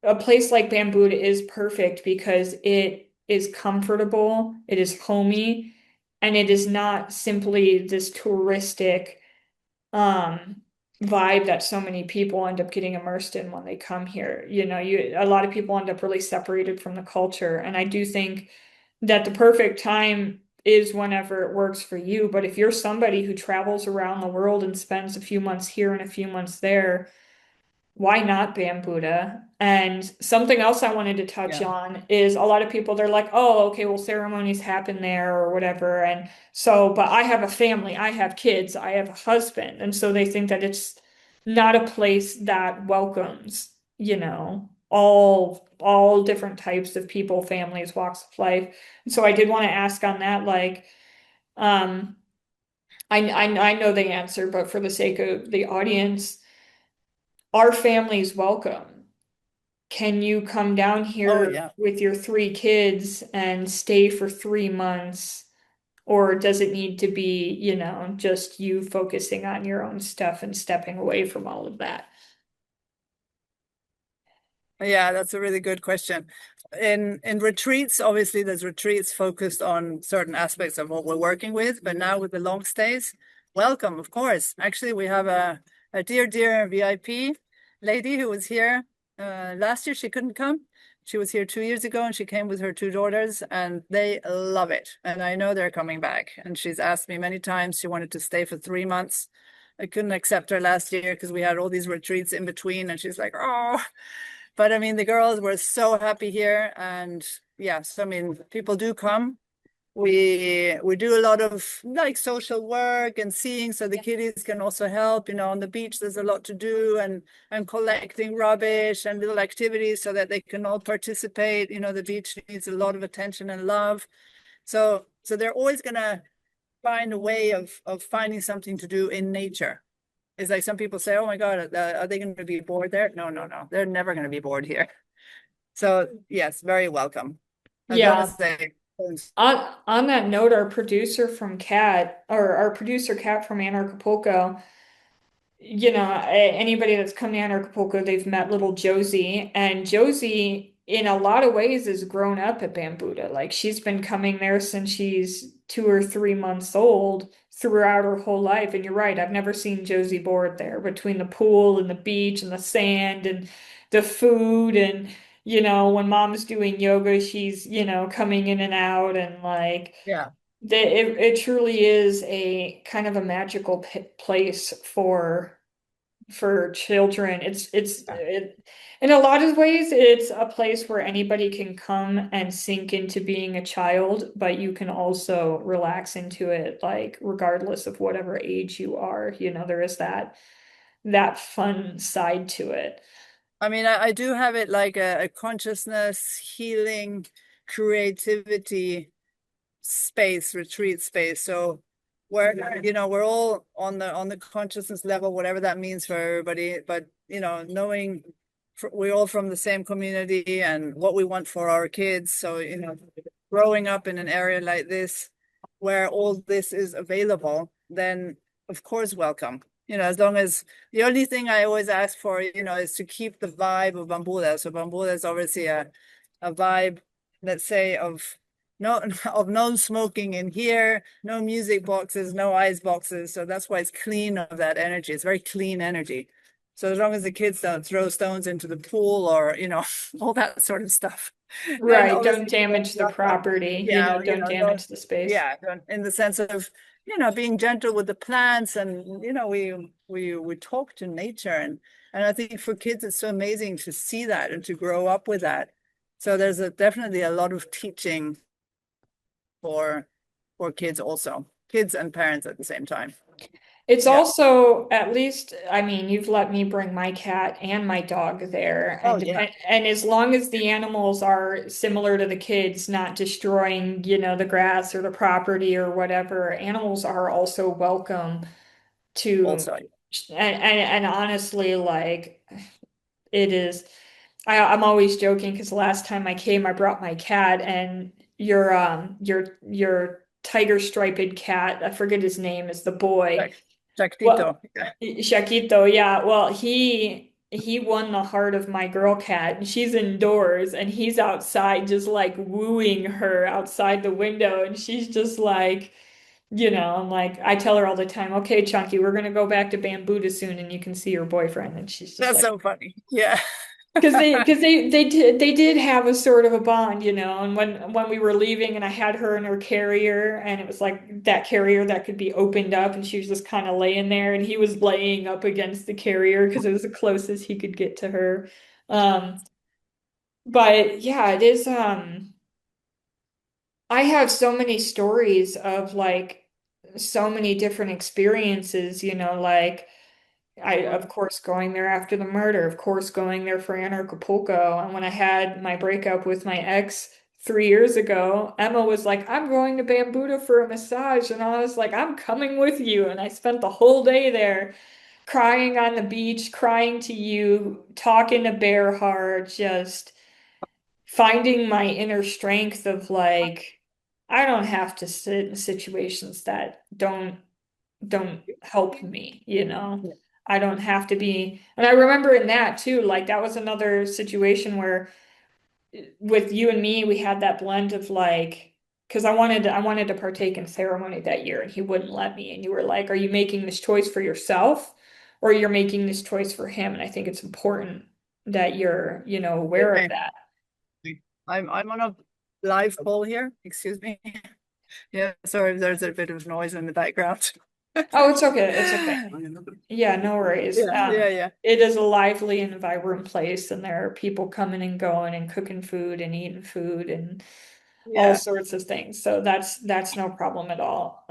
a place like Bambuddha is perfect because it is comfortable, it is homey, and it is not simply this touristic um vibe that so many people end up getting immersed in when they come here. A lot of people end up really separated from the culture. And I do think that the perfect time is whenever it works for you. But if you're somebody who travels around the world and spends a few months here and a few months there, why not Bambuddha? And something else I wanted to touch Yeah. on is a lot of people, they're like, oh, okay, well, ceremonies happen there or whatever. And so, but I have a family, I have kids, I have a husband. And so they think that it's not a place that welcomes, all different types of people, families, walks of life. And so I did want to ask on that, like, um, I know the answer, but for the sake of the audience, our family's welcome. Can you come down Oh, here yeah. with your three kids and stay for 3 months? Or does it need to be, just you focusing on your own stuff and stepping away from all of that? Yeah, that's a really good question. In retreats, obviously there's retreats focused on certain aspects of what we're working with, but now with the long stays, welcome, of course. Actually, we have a dear VIP lady who was here last year. She couldn't come. She was here 2 years ago and she came with her two daughters and they love it. And I know they're coming back. And she's asked me many times, she wanted to stay for 3 months. I couldn't accept her last year because we had all these retreats in between and she's like, oh, but I mean, the girls were so happy here, and yes, I mean, people do come. We do a lot of like social work and seeing, so the kiddies can also help. On the beach, there's a lot to do, and collecting rubbish and little activities so that they can all participate. The beach needs a lot of attention and love. So they're always gonna find a way of finding something to do in nature. It's like some people say, "Oh my God, are they going to be bored there?" No, no, no. They're never going to be bored here. So yes, very welcome. As long Yeah. as they, On that note, our producer Kat from Anarchapulco, anybody that's come to Acapulco, they've met little Josie, and Josie, in a lot of ways, has grown up at Bambuddha. Like she's been coming there since she's 2 or 3 months old throughout her whole life. And you're right, I've never seen Josie bored there between the pool and the beach and the sand and the food and when mom's doing yoga, she's coming in and out and like yeah. it truly is a kind of a magical place for children. In a lot of ways, it's a place where anybody can come and sink into being a child, but you can also relax into it, like regardless of whatever age you are. There is that fun side to it. I mean, I do have it like a consciousness, healing, creativity space, retreat space. So we're all on the consciousness level, whatever that means for everybody. But knowing we're all from the same community and what we want for our kids. So growing up in an area like this where all this is available, then of course welcome. As long as the only thing I always ask for, is to keep the vibe of Bambuddha. So Bambuddha is obviously a vibe, let's say, of no smoking in here, no music boxes, no ice boxes. So that's why it's clean of that energy. It's very clean energy. So as long as the kids don't throw stones into the pool or, all that sort of stuff, then Right. Don't obviously damage the welcome. property, Yeah, don't don't, damage the space. yeah, in the sense of, being gentle with the plants and, we talk to nature and I think for kids it's so amazing to see that and to grow up with that. So there's definitely a lot of teaching for kids also, kids and parents at the same time. It's Yeah. also, at least, I mean, you've let me bring my cat and my dog there, Oh and yeah. and as long as the animals are similar to the kids, not destroying, the grass or the property or whatever, animals are also welcome to, Also, and honestly, like it is. I'm always joking because the last time I came, I brought my cat and your tiger striped cat, I forget his name, is the boy. Jack, Well, Jactito. Yeah. Shaquito, yeah. Well, he won the heart of my girl cat, and she's indoors, and he's outside just like wooing her outside the window, and she's just like And like I tell her all the time, okay, Chunky, we're gonna go back to Bambuddha soon and you can see your boyfriend. And she's just That's like, so funny. Yeah. because they did have a sort of a bond, and when we were leaving and I had her in her carrier and it was like that carrier that could be opened up and she was just kind of laying there and he was laying up against the carrier because it was the closest he could get to her. Um, but yeah, it is I have so many stories of like so many different experiences, like of course, going there after the murder, of course, going there for Anarchapulco. And when I had my breakup with my ex 3 years ago, Emma was like, I'm going to Bambuddha for a massage. And I was like, I'm coming with you. And I spent the whole day there crying on the beach, crying to you, talking to Bearheart, just finding my inner strength of like, I don't have to sit in situations that don't help me. I don't have to be. And I remember in that too, like that was another situation where with you and me, we had that blend of like, because I wanted to partake in ceremony that year and he wouldn't let me. And you were like, are you making this choice for yourself or you're making this choice for him? And I think it's important that you're, aware of Okay. that. I'm on a live call here. Excuse me. Yeah, sorry, there's a bit of noise in the background. Oh, it's okay. It's okay. Yeah, no worries. Yeah, yeah, yeah. It is a lively and vibrant place, and there are people coming and going and cooking food and eating food and all Yeah. sorts of things. So that's no problem at all.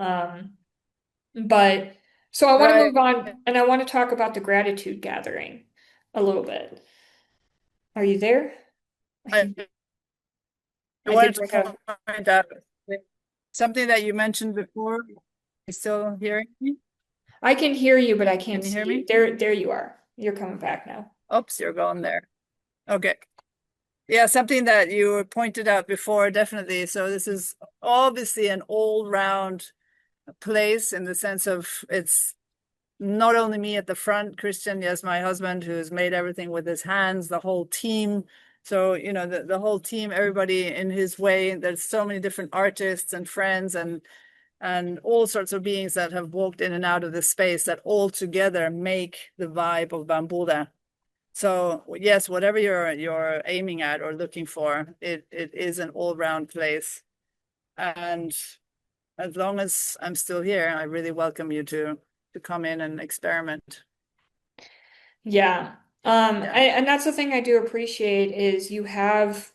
But so I want to Right. move on and I want to talk about the gratitude gathering a little bit. Are you there? I I, think I I did wanted break to up. point out something that you mentioned before. You still hearing me? I can hear you, but I Can can't you see hear you. me? There you are. You're coming back now. Oops, you're going there. Okay. Yeah, something that you pointed out before, definitely. So this is obviously an all-round place in the sense of it's not only me at the front, Christian, yes, my husband, who's made everything with his hands, the whole team. So, the whole team, everybody in his way. There's so many different artists and friends and all sorts of beings that have walked in and out of this space that all together make the vibe of Bambuddha. So yes, whatever you're aiming at or looking for, it is an all-round place. And as long as I'm still here, I really welcome you to come in and experiment. Yeah. Yeah. And that's the thing I do appreciate is you have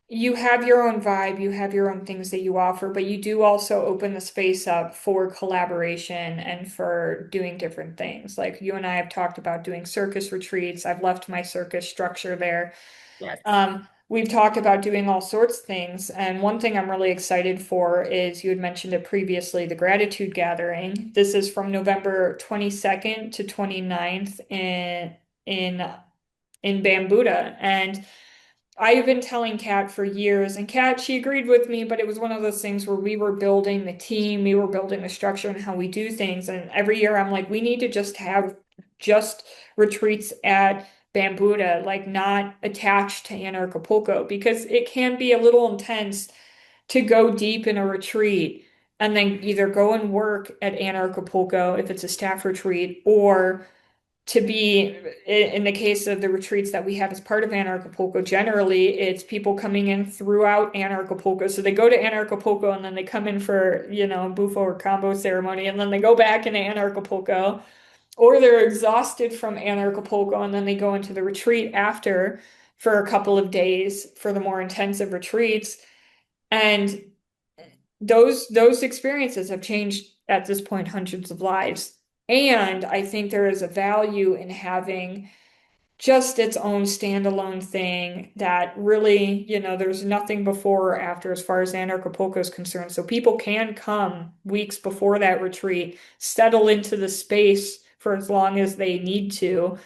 your own vibe, you have your own things that you offer, but you do also open the space up for collaboration and for doing different things. Like you and I have talked about doing circus retreats. I've left my circus structure there. Yes. We've talked about doing all sorts of things. And one thing I'm really excited for is you had mentioned it previously, the gratitude gathering. This is from November 22nd to 29th in in Bambuda. And I've been telling Kat for years, and Kat, she agreed with me, but it was one of those things where we were building the team, we were building the structure and how we do things. And every year I'm like, we need to just have just retreats at Bambuda, like not attached to Anarchapulco, because it can be a little intense to go deep in a retreat and then either go and work at Anarchapulco if it's a staff retreat, or to be in the case of the retreats that we have as part of Anarchapulco, generally it's people coming in throughout Anarchapulco. So they go to Anarchapulco and then they come in for, bufo or combo ceremony and then they go back into Anarchapulco, or they're exhausted from Anarchapulco and then they go into the retreat after for a couple of days for the more intensive retreats. And those experiences have changed at this point hundreds of lives. And I think there is a value in having just its own standalone thing that really, there's nothing before or after as far as Anarchapulco is concerned. So people can come weeks before that retreat, settle into the space for as long as they need to,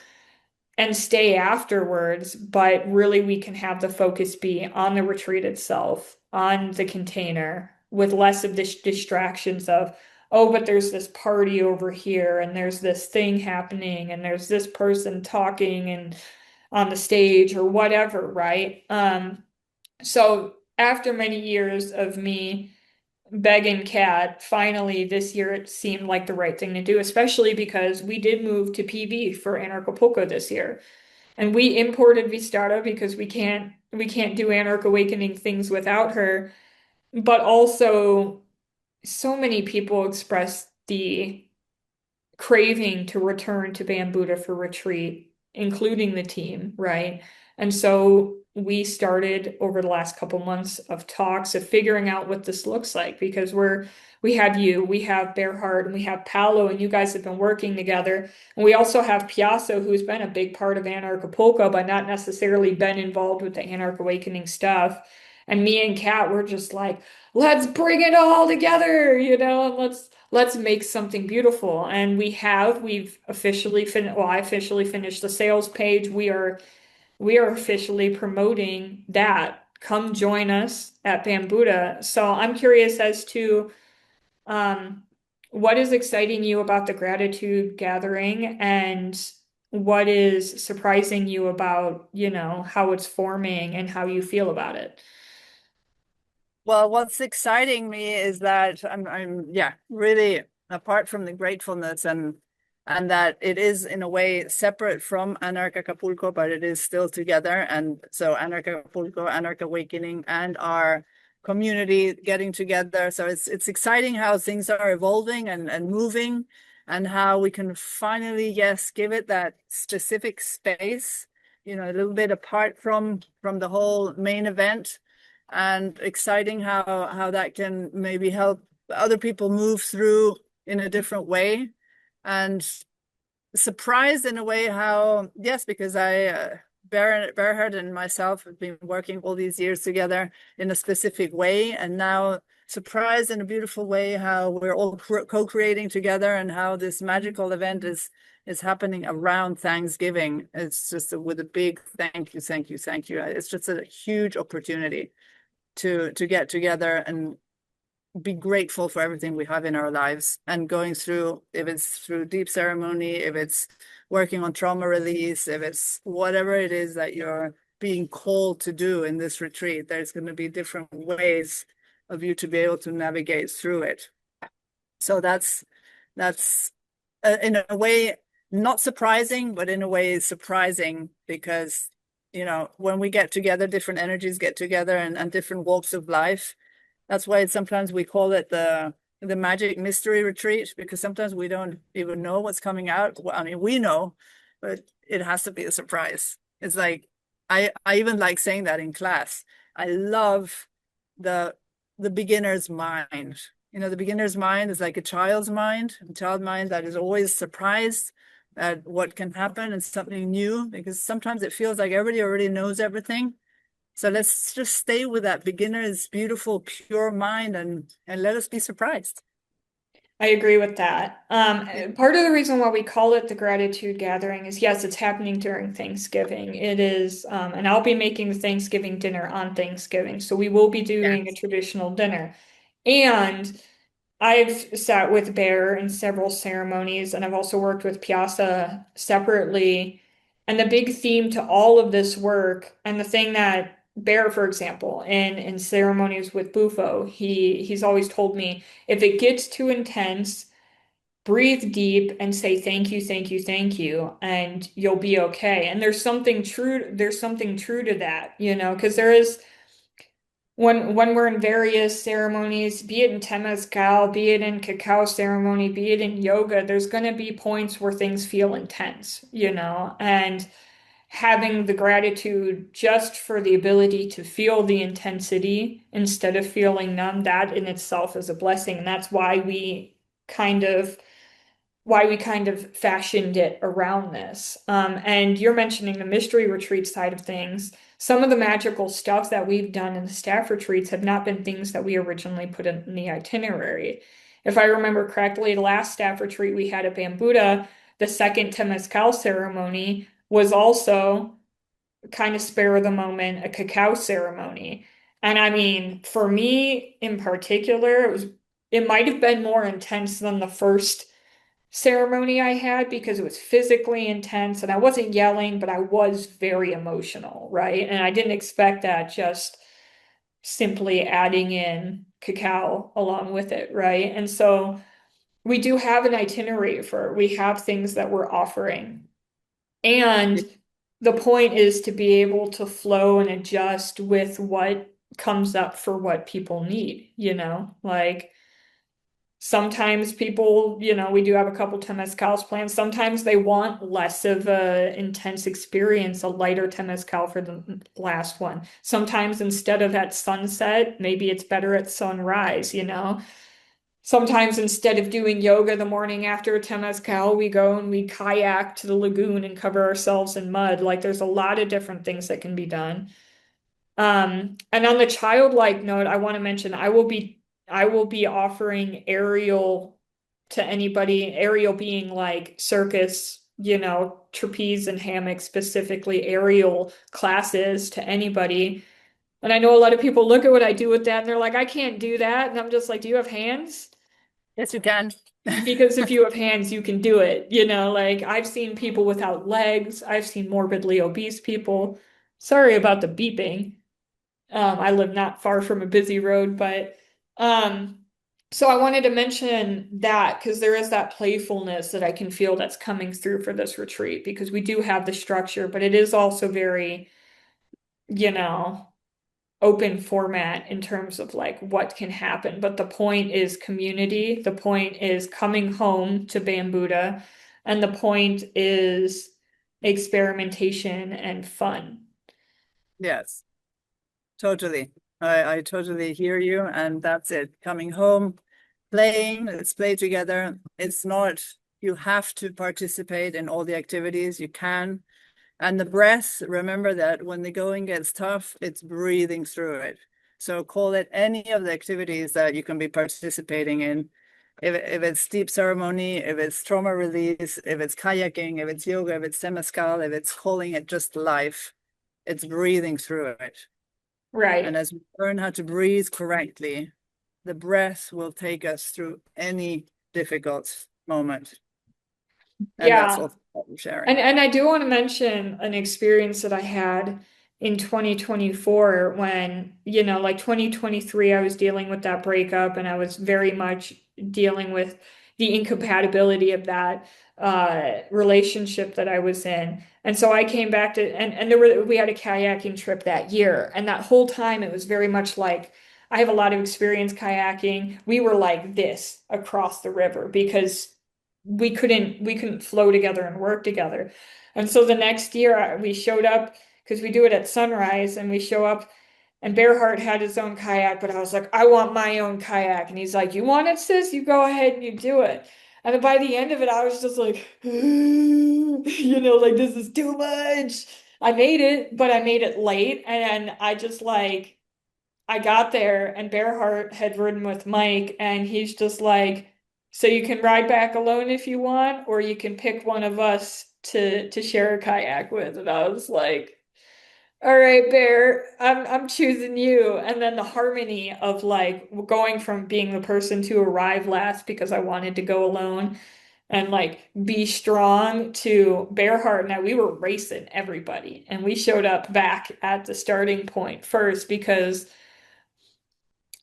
and stay afterwards, but really we can have the focus be on the retreat itself, on the container, with less of the distractions of, oh, but there's this party over here, and there's this thing happening, and there's this person talking and on the stage or whatever, right? So after many years of me begging Kat, finally this year it seemed like the right thing to do, especially because we did move to PV for Anarchapulco this year. And we imported Vistara because we can't do Anarchawakening things without her. But also so many people expressed the craving to return to Bambuddha for retreat, including the team, right? And so we started over the last couple months of talks of figuring out what this looks like because we have you, we have Bearheart, and we have Paolo, and you guys have been working together. And we also have Piazza, who's been a big part of Anarchapulco, but not necessarily been involved with the Anarch Awakening stuff. And me and Kat were just like, let's bring it all together, and let's make something beautiful. And we've officially finished, well, I officially finished the sales page. We are officially promoting that. Come join us at Bambuddha. So I'm curious as to um, what is exciting you about the gratitude gathering and what is surprising you about, how it's forming and how you feel about it. Well, what's exciting me is that yeah, really apart from the gratefulness and that it is in a way separate from Anarch Acapulco, but it is still together. And so Anarch Acapulco, Anarch Awakening, and our community getting together. So it's exciting how things are evolving and moving, and how we can finally, yes, give it that specific space, a little bit apart from the whole main event, and exciting how that can maybe help other people move through in a different way, and surprised in a way how, yes, because Berhard and myself have been working all these years together in a specific way, and now surprised in a beautiful way how we're all co-creating together, and how this magical event is happening around Thanksgiving. It's just with a big thank you, thank you, thank you. It's just a huge opportunity to get together and be grateful for everything we have in our lives, and going through, if it's through deep ceremony, if it's working on trauma release, if it's whatever it is that you're being called to do in this retreat, there's going to be different ways of you to be able to navigate through it. So that's in a way not surprising, but in a way surprising, because when we get together, different energies get together, and different walks of life. That's why sometimes we call it the magic mystery retreat, because sometimes we don't even know what's coming out. Well, I mean, we know, but it has to be a surprise. It's like I even like saying that in class. I love the beginner's mind. The beginner's mind is like a child's mind, a child mind that is always surprised at what can happen and something new, because sometimes it feels like everybody already knows everything. So let's just stay with that beginner's beautiful, pure mind, and let us be surprised. I agree with that. Part of the reason why we call it the gratitude gathering is yes, it's happening during Thanksgiving. It is, and I'll be making the Thanksgiving dinner on Thanksgiving. So we will be doing a Yes. traditional dinner. And I've sat with Bear in several ceremonies, and I've also worked with Piazza separately. And the big theme to all of this work, and the thing that Bear, for example, in ceremonies with Bufo, he's always told me, if it gets too intense, breathe deep and say thank you, thank you, thank you, and you'll be okay. And there's something true to that, because there is when we're in various ceremonies, be it in Temescal, be it in cacao ceremony, be it in yoga, there's going to be points where things feel intense, and having the gratitude just for the ability to feel the intensity instead of feeling numb, that in itself is a blessing. And that's why we kind of fashioned it around this. And you're mentioning the mystery retreat side of things. Some of the magical stuff that we've done in the staff retreats have not been things that we originally put in the itinerary. If I remember correctly, the last staff retreat we had at Bambuddha, the second Temescal ceremony was also kind of spare of the moment, a cacao ceremony. And I mean, for me in particular, it might have been more intense than the first ceremony I had because it was physically intense and I wasn't yelling, but I was very emotional, right? And I didn't expect that just simply adding in cacao along with it, right? And so we do have an itinerary we have things that we're offering. And the point is to be able to flow and adjust with what comes up for what people need, like sometimes people, we do have a couple Temescal's plans. Sometimes they want less of a intense experience, a lighter Temescal for the last one. Sometimes instead of at sunset, maybe it's better at sunrise. Sometimes instead of doing yoga the morning after a Temescal, we go and we kayak to the lagoon and cover ourselves in mud. Like there's a lot of different things that can be done. And on the childlike note, I want to mention I will be offering aerial to anybody, aerial being like circus, trapeze and hammock, specifically aerial classes to anybody. And I know a lot of people look at what I do with that and they're like, I can't do that. And I'm just like, do you have hands? Yes, you can. Because if you have hands, you can do it. Like I've seen people without legs, I've seen morbidly obese people. Sorry about the beeping. I live not far from a busy road, but um, so I wanted to mention that because there is that playfulness that I can feel that's coming through for this retreat because we do have the structure, but it is also very, you know, open format in terms of like what can happen. But the point is community, the point is coming home to Bambuddha, and the point is experimentation and fun. Yes, totally. I totally hear you. And that's it. Coming home, playing, let's play together. It's not, you have to participate in all the activities you can. And the breath, remember that when the going gets tough, it's breathing through it. So call it any of the activities that you can be participating in. If it's deep ceremony, if it's trauma release, if it's kayaking, if it's yoga, if it's temescal, if it's calling it just life, it's breathing through it. And Right. as we learn how to breathe correctly, the breath will take us through any difficult moment. And that's Yeah. also what I'm And sharing. and I do want to mention an experience that I had in 2024 when, like 2023, I was dealing with that breakup and I was very much dealing with the incompatibility of that relationship that I was in. And so I came back to and we had a kayaking trip that year. And that whole time it was very much like I have a lot of experience kayaking. We were like this across the river because we couldn't flow together and work together. And so the next year we showed up because we do it at sunrise and we show up and Bearheart had his own kayak, but I was like, I want my own kayak. And he's like, you want it, sis? You go ahead and you do it. And then by the end of it, I was just like, like this is too much. I made it, but I made it late. And I just like I got there and Bearheart had ridden with Mike, and he's just like, so you can ride back alone if you want, or you can pick one of us to share a kayak with. And I was like, all right, Bear, I'm choosing you. And then the harmony of like going from being the person to arrive last because I wanted to go alone and like be strong to Bearheart and we were racing everybody. And we showed up back at the starting point first because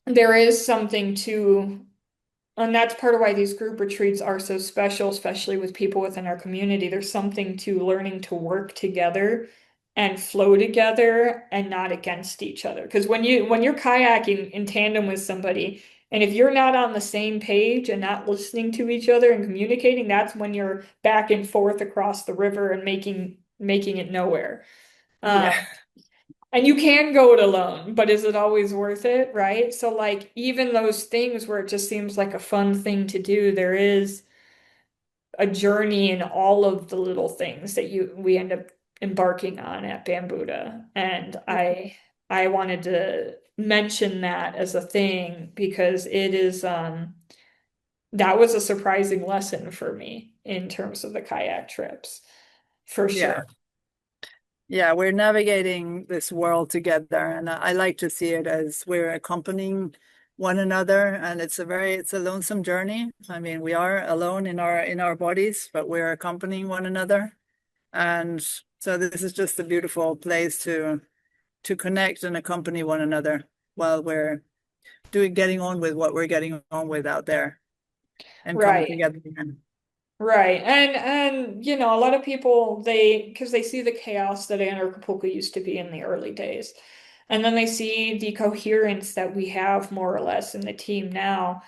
there is something to, and that's part of why these group retreats are so special, especially with people within our community. There's something to learning to work together and flow together and not against each other. Because when you're kayaking in tandem with somebody, and if you're not on the same page and not listening to each other and communicating, that's when you're back and forth across the river and making it nowhere. Yeah. Um, and you can go it alone, but is it always worth it, right? So like even those things where it just seems like a fun thing to do, there is a journey in all of the little things that we end up embarking on at Bambuddha. And I wanted to mention that as a thing because it is that was a surprising lesson for me in terms of the kayak trips, for Yeah. sure. Yeah, we're navigating this world together, and I like to see it as we're accompanying one another, and it's a lonesome journey. I mean, we are alone in our bodies, but we're accompanying one another. And so this is just a beautiful place to connect and accompany one another. while we're getting on with what we're getting on with out there and coming Right. together again. Right. And you know, a lot of people because they see the chaos that Anarchapuka used to be in the early days. And then they see the coherence that we have more or less in the team now.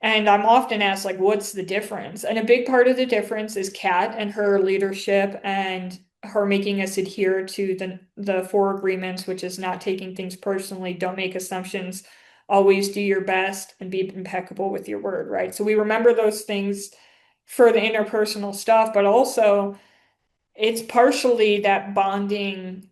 And I'm often asked, like, what's the difference? And a big part of the difference is Kat and her leadership and her making us adhere to the four agreements, which is not taking things personally, don't make assumptions, always do your best, and be impeccable with your word, right? So we remember those things for the interpersonal stuff, but also it's partially that bonding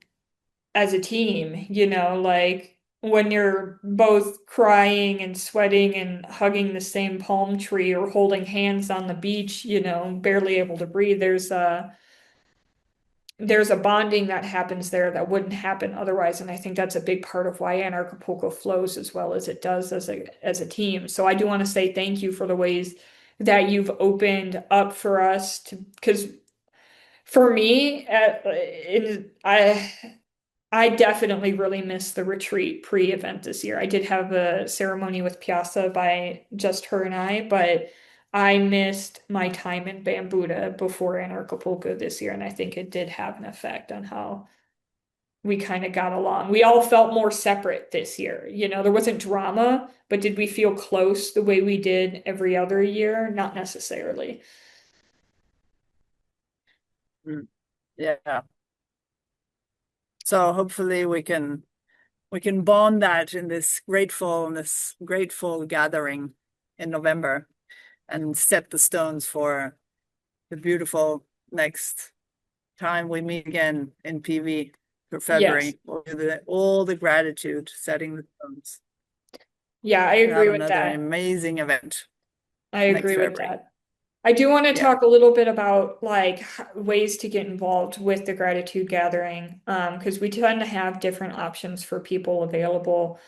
as a team, you know, like when you're both crying and sweating and hugging the same palm tree or holding hands on the beach, you know, barely able to breathe, there's a bonding that happens there that wouldn't happen otherwise. And I think that's a big part of why Anarchapulco flows as well as it does as a team. So I do want to say thank you for the ways that you've opened up for us to because for me, I definitely really missed the retreat pre-event this year. I did have a ceremony with Piazza by just her and I, but I missed my time in Bambuddha before Anarchapulco this year, and I think it did have an effect on how we kind of got along. We all felt more separate this year. You know, there wasn't drama, but did we feel close the way we did every other year? Not necessarily. Mm. Yeah. So hopefully we can bond that in this grateful gathering in November and set the stones for the beautiful next time we meet again in PV for Yes. February. We'll do all the gratitude, setting the stones. Yeah, I We'll have agree with another that. amazing event I next agree with February. that. I do want to Yeah. talk a little bit about like ways to get involved with the gratitude gathering, because we tend to have different options for people available.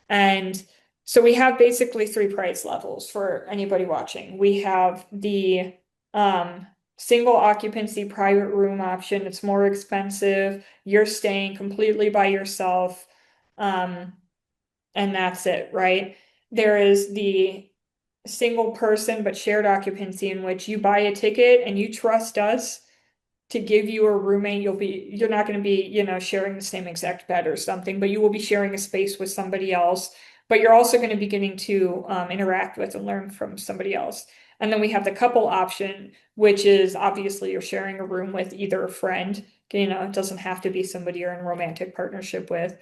And so we have basically three price levels for anybody watching. We have the um, single occupancy private room option. It's more expensive. You're staying completely by yourself, um, and that's it, right? There is the single person but shared occupancy in which you buy a ticket and you trust us to give you a roommate. You're not going to be, you know, sharing the same exact bed or something, but you will be sharing a space with somebody else. But you're also going to be getting to interact with and learn from somebody else. And then we have the couple option, which is obviously you're sharing a room with either a friend, you know, it doesn't have to be somebody you're in a romantic partnership with,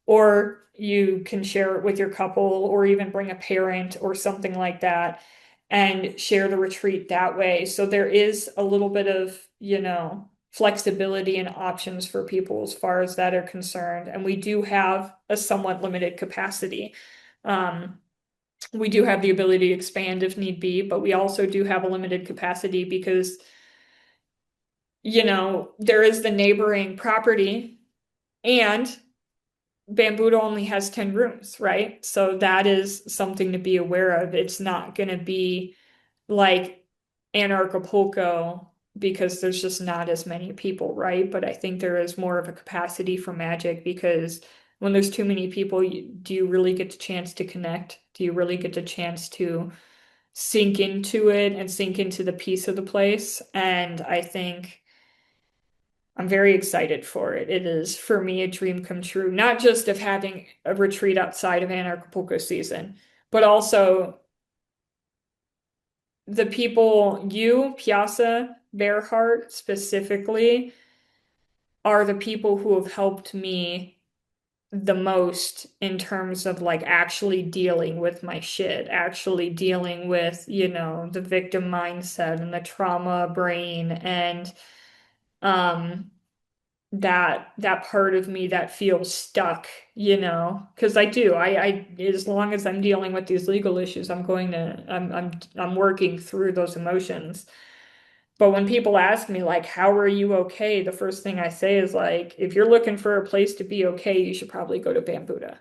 or you can share it with your couple or even bring a parent or something like that and share the retreat that way. So there is a little bit of, you know, flexibility and options for people as far as that are concerned. And we do have a somewhat limited capacity. Um, we do have the ability to expand if need be, but we also do have a limited capacity because, you know, there is the neighboring property and Bambuddha only has 10 rooms, right? So that is something to be aware of. It's not going to be like Anarchapulco because there's just not as many people, right? But I think there is more of a capacity for magic because when there's too many people, do you really get the chance to connect? Do you really get the chance to sink into it and sink into the peace of the place? And I think I'm very excited for it. It is, for me, a dream come true, not just of having a retreat outside of Anarchapulco season, but also the people, you, Piazza, Bearheart specifically, are the people who have helped me the most in terms of like actually dealing with my shit, actually dealing with, you know, the victim mindset and the trauma brain and um that part of me that feels stuck, you know, because I do. I as long as I'm dealing with these legal issues, I'm working through those emotions. But when people ask me like, how are you okay? The first thing I say is like, if you're looking for a place to be okay, you should probably go to Bambuddha.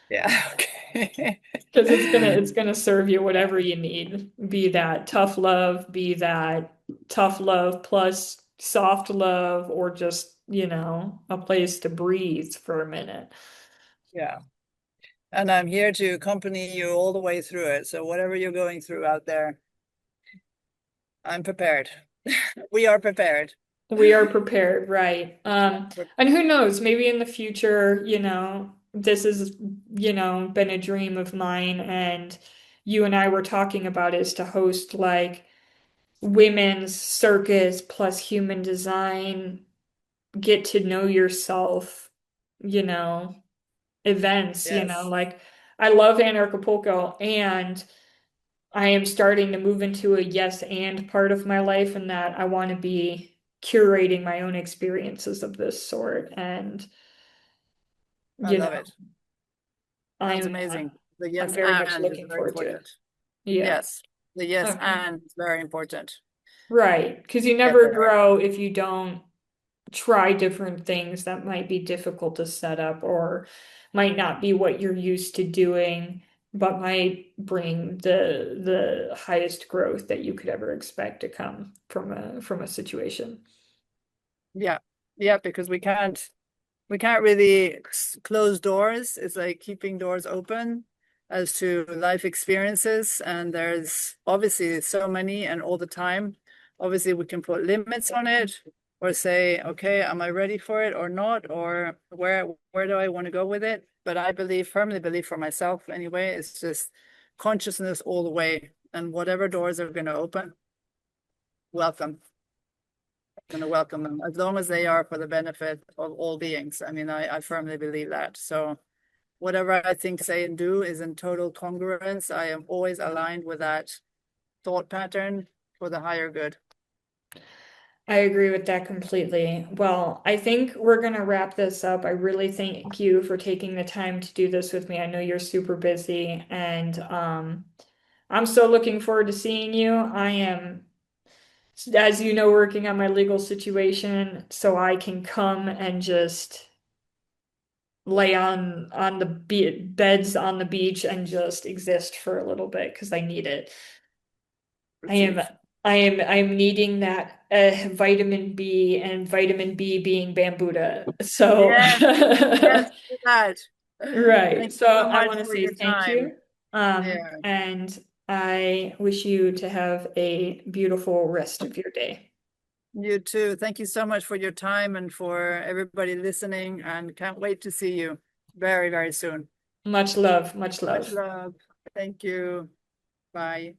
Yeah. Okay. Because it's gonna serve you whatever you need. Be that tough love, be that tough love plus soft love, or just, you know, a place to breathe for a minute. Yeah. And I'm here to accompany you all the way through it. So whatever you're going through out there, I'm prepared. We are prepared. We are prepared, right? We're- And who knows, maybe in the future, this has, been a dream of mine, and you and I were talking about is to host like women's circus plus human design, get to know yourself, you know, events, Yes, like I love Anarchapulco, and I am starting to move into a yes and part of my life, and that I want to be curating my own experiences of this sort. And, I you love know, it. Sounds I'm amazing. The I'm yes very much and is looking very forward to it. important. Yeah. Yes, the yes Okay. and is very important. Right. Because you Get never there. grow if you don't try different things that might be difficult to set up or might not be what you're used to doing, but might bring the highest growth that you could ever expect to come from a situation. Yeah, yeah, because we can't really close doors. It's like keeping doors open as to life experiences. And there's obviously so many and all the time. Obviously, we can put limits on it or say, okay, am I ready for it or not? Or where do I want to go with it? But I firmly believe for myself anyway, it's just consciousness all the way. And whatever doors are going to open, welcome. Going to welcome them as long as they are for the benefit of all beings. I mean, I firmly believe that. So whatever I think, say, and do is in total congruence. I am always aligned with that thought pattern for the higher good. I agree with that completely. Well, I think we're going to wrap this up. I really thank you for taking the time to do this with me. I know you're super busy, and I'm so looking forward to seeing you. I am, as you know, working on my legal situation so I can come and just lay on the be beds on the beach and just exist for a little bit because I need it. I am Receive. I'm needing that vitamin B, and vitamin B being Bambuddha. So Yes, yes, do that. right. Thank So you so I much want to for say your thank time. you. Yeah, And I wish you to have a beautiful rest of your day. you too. Thank you so much for your time and for everybody listening, and can't wait to see you very, very soon. Much love, much Much love. love. Thank you. Bye.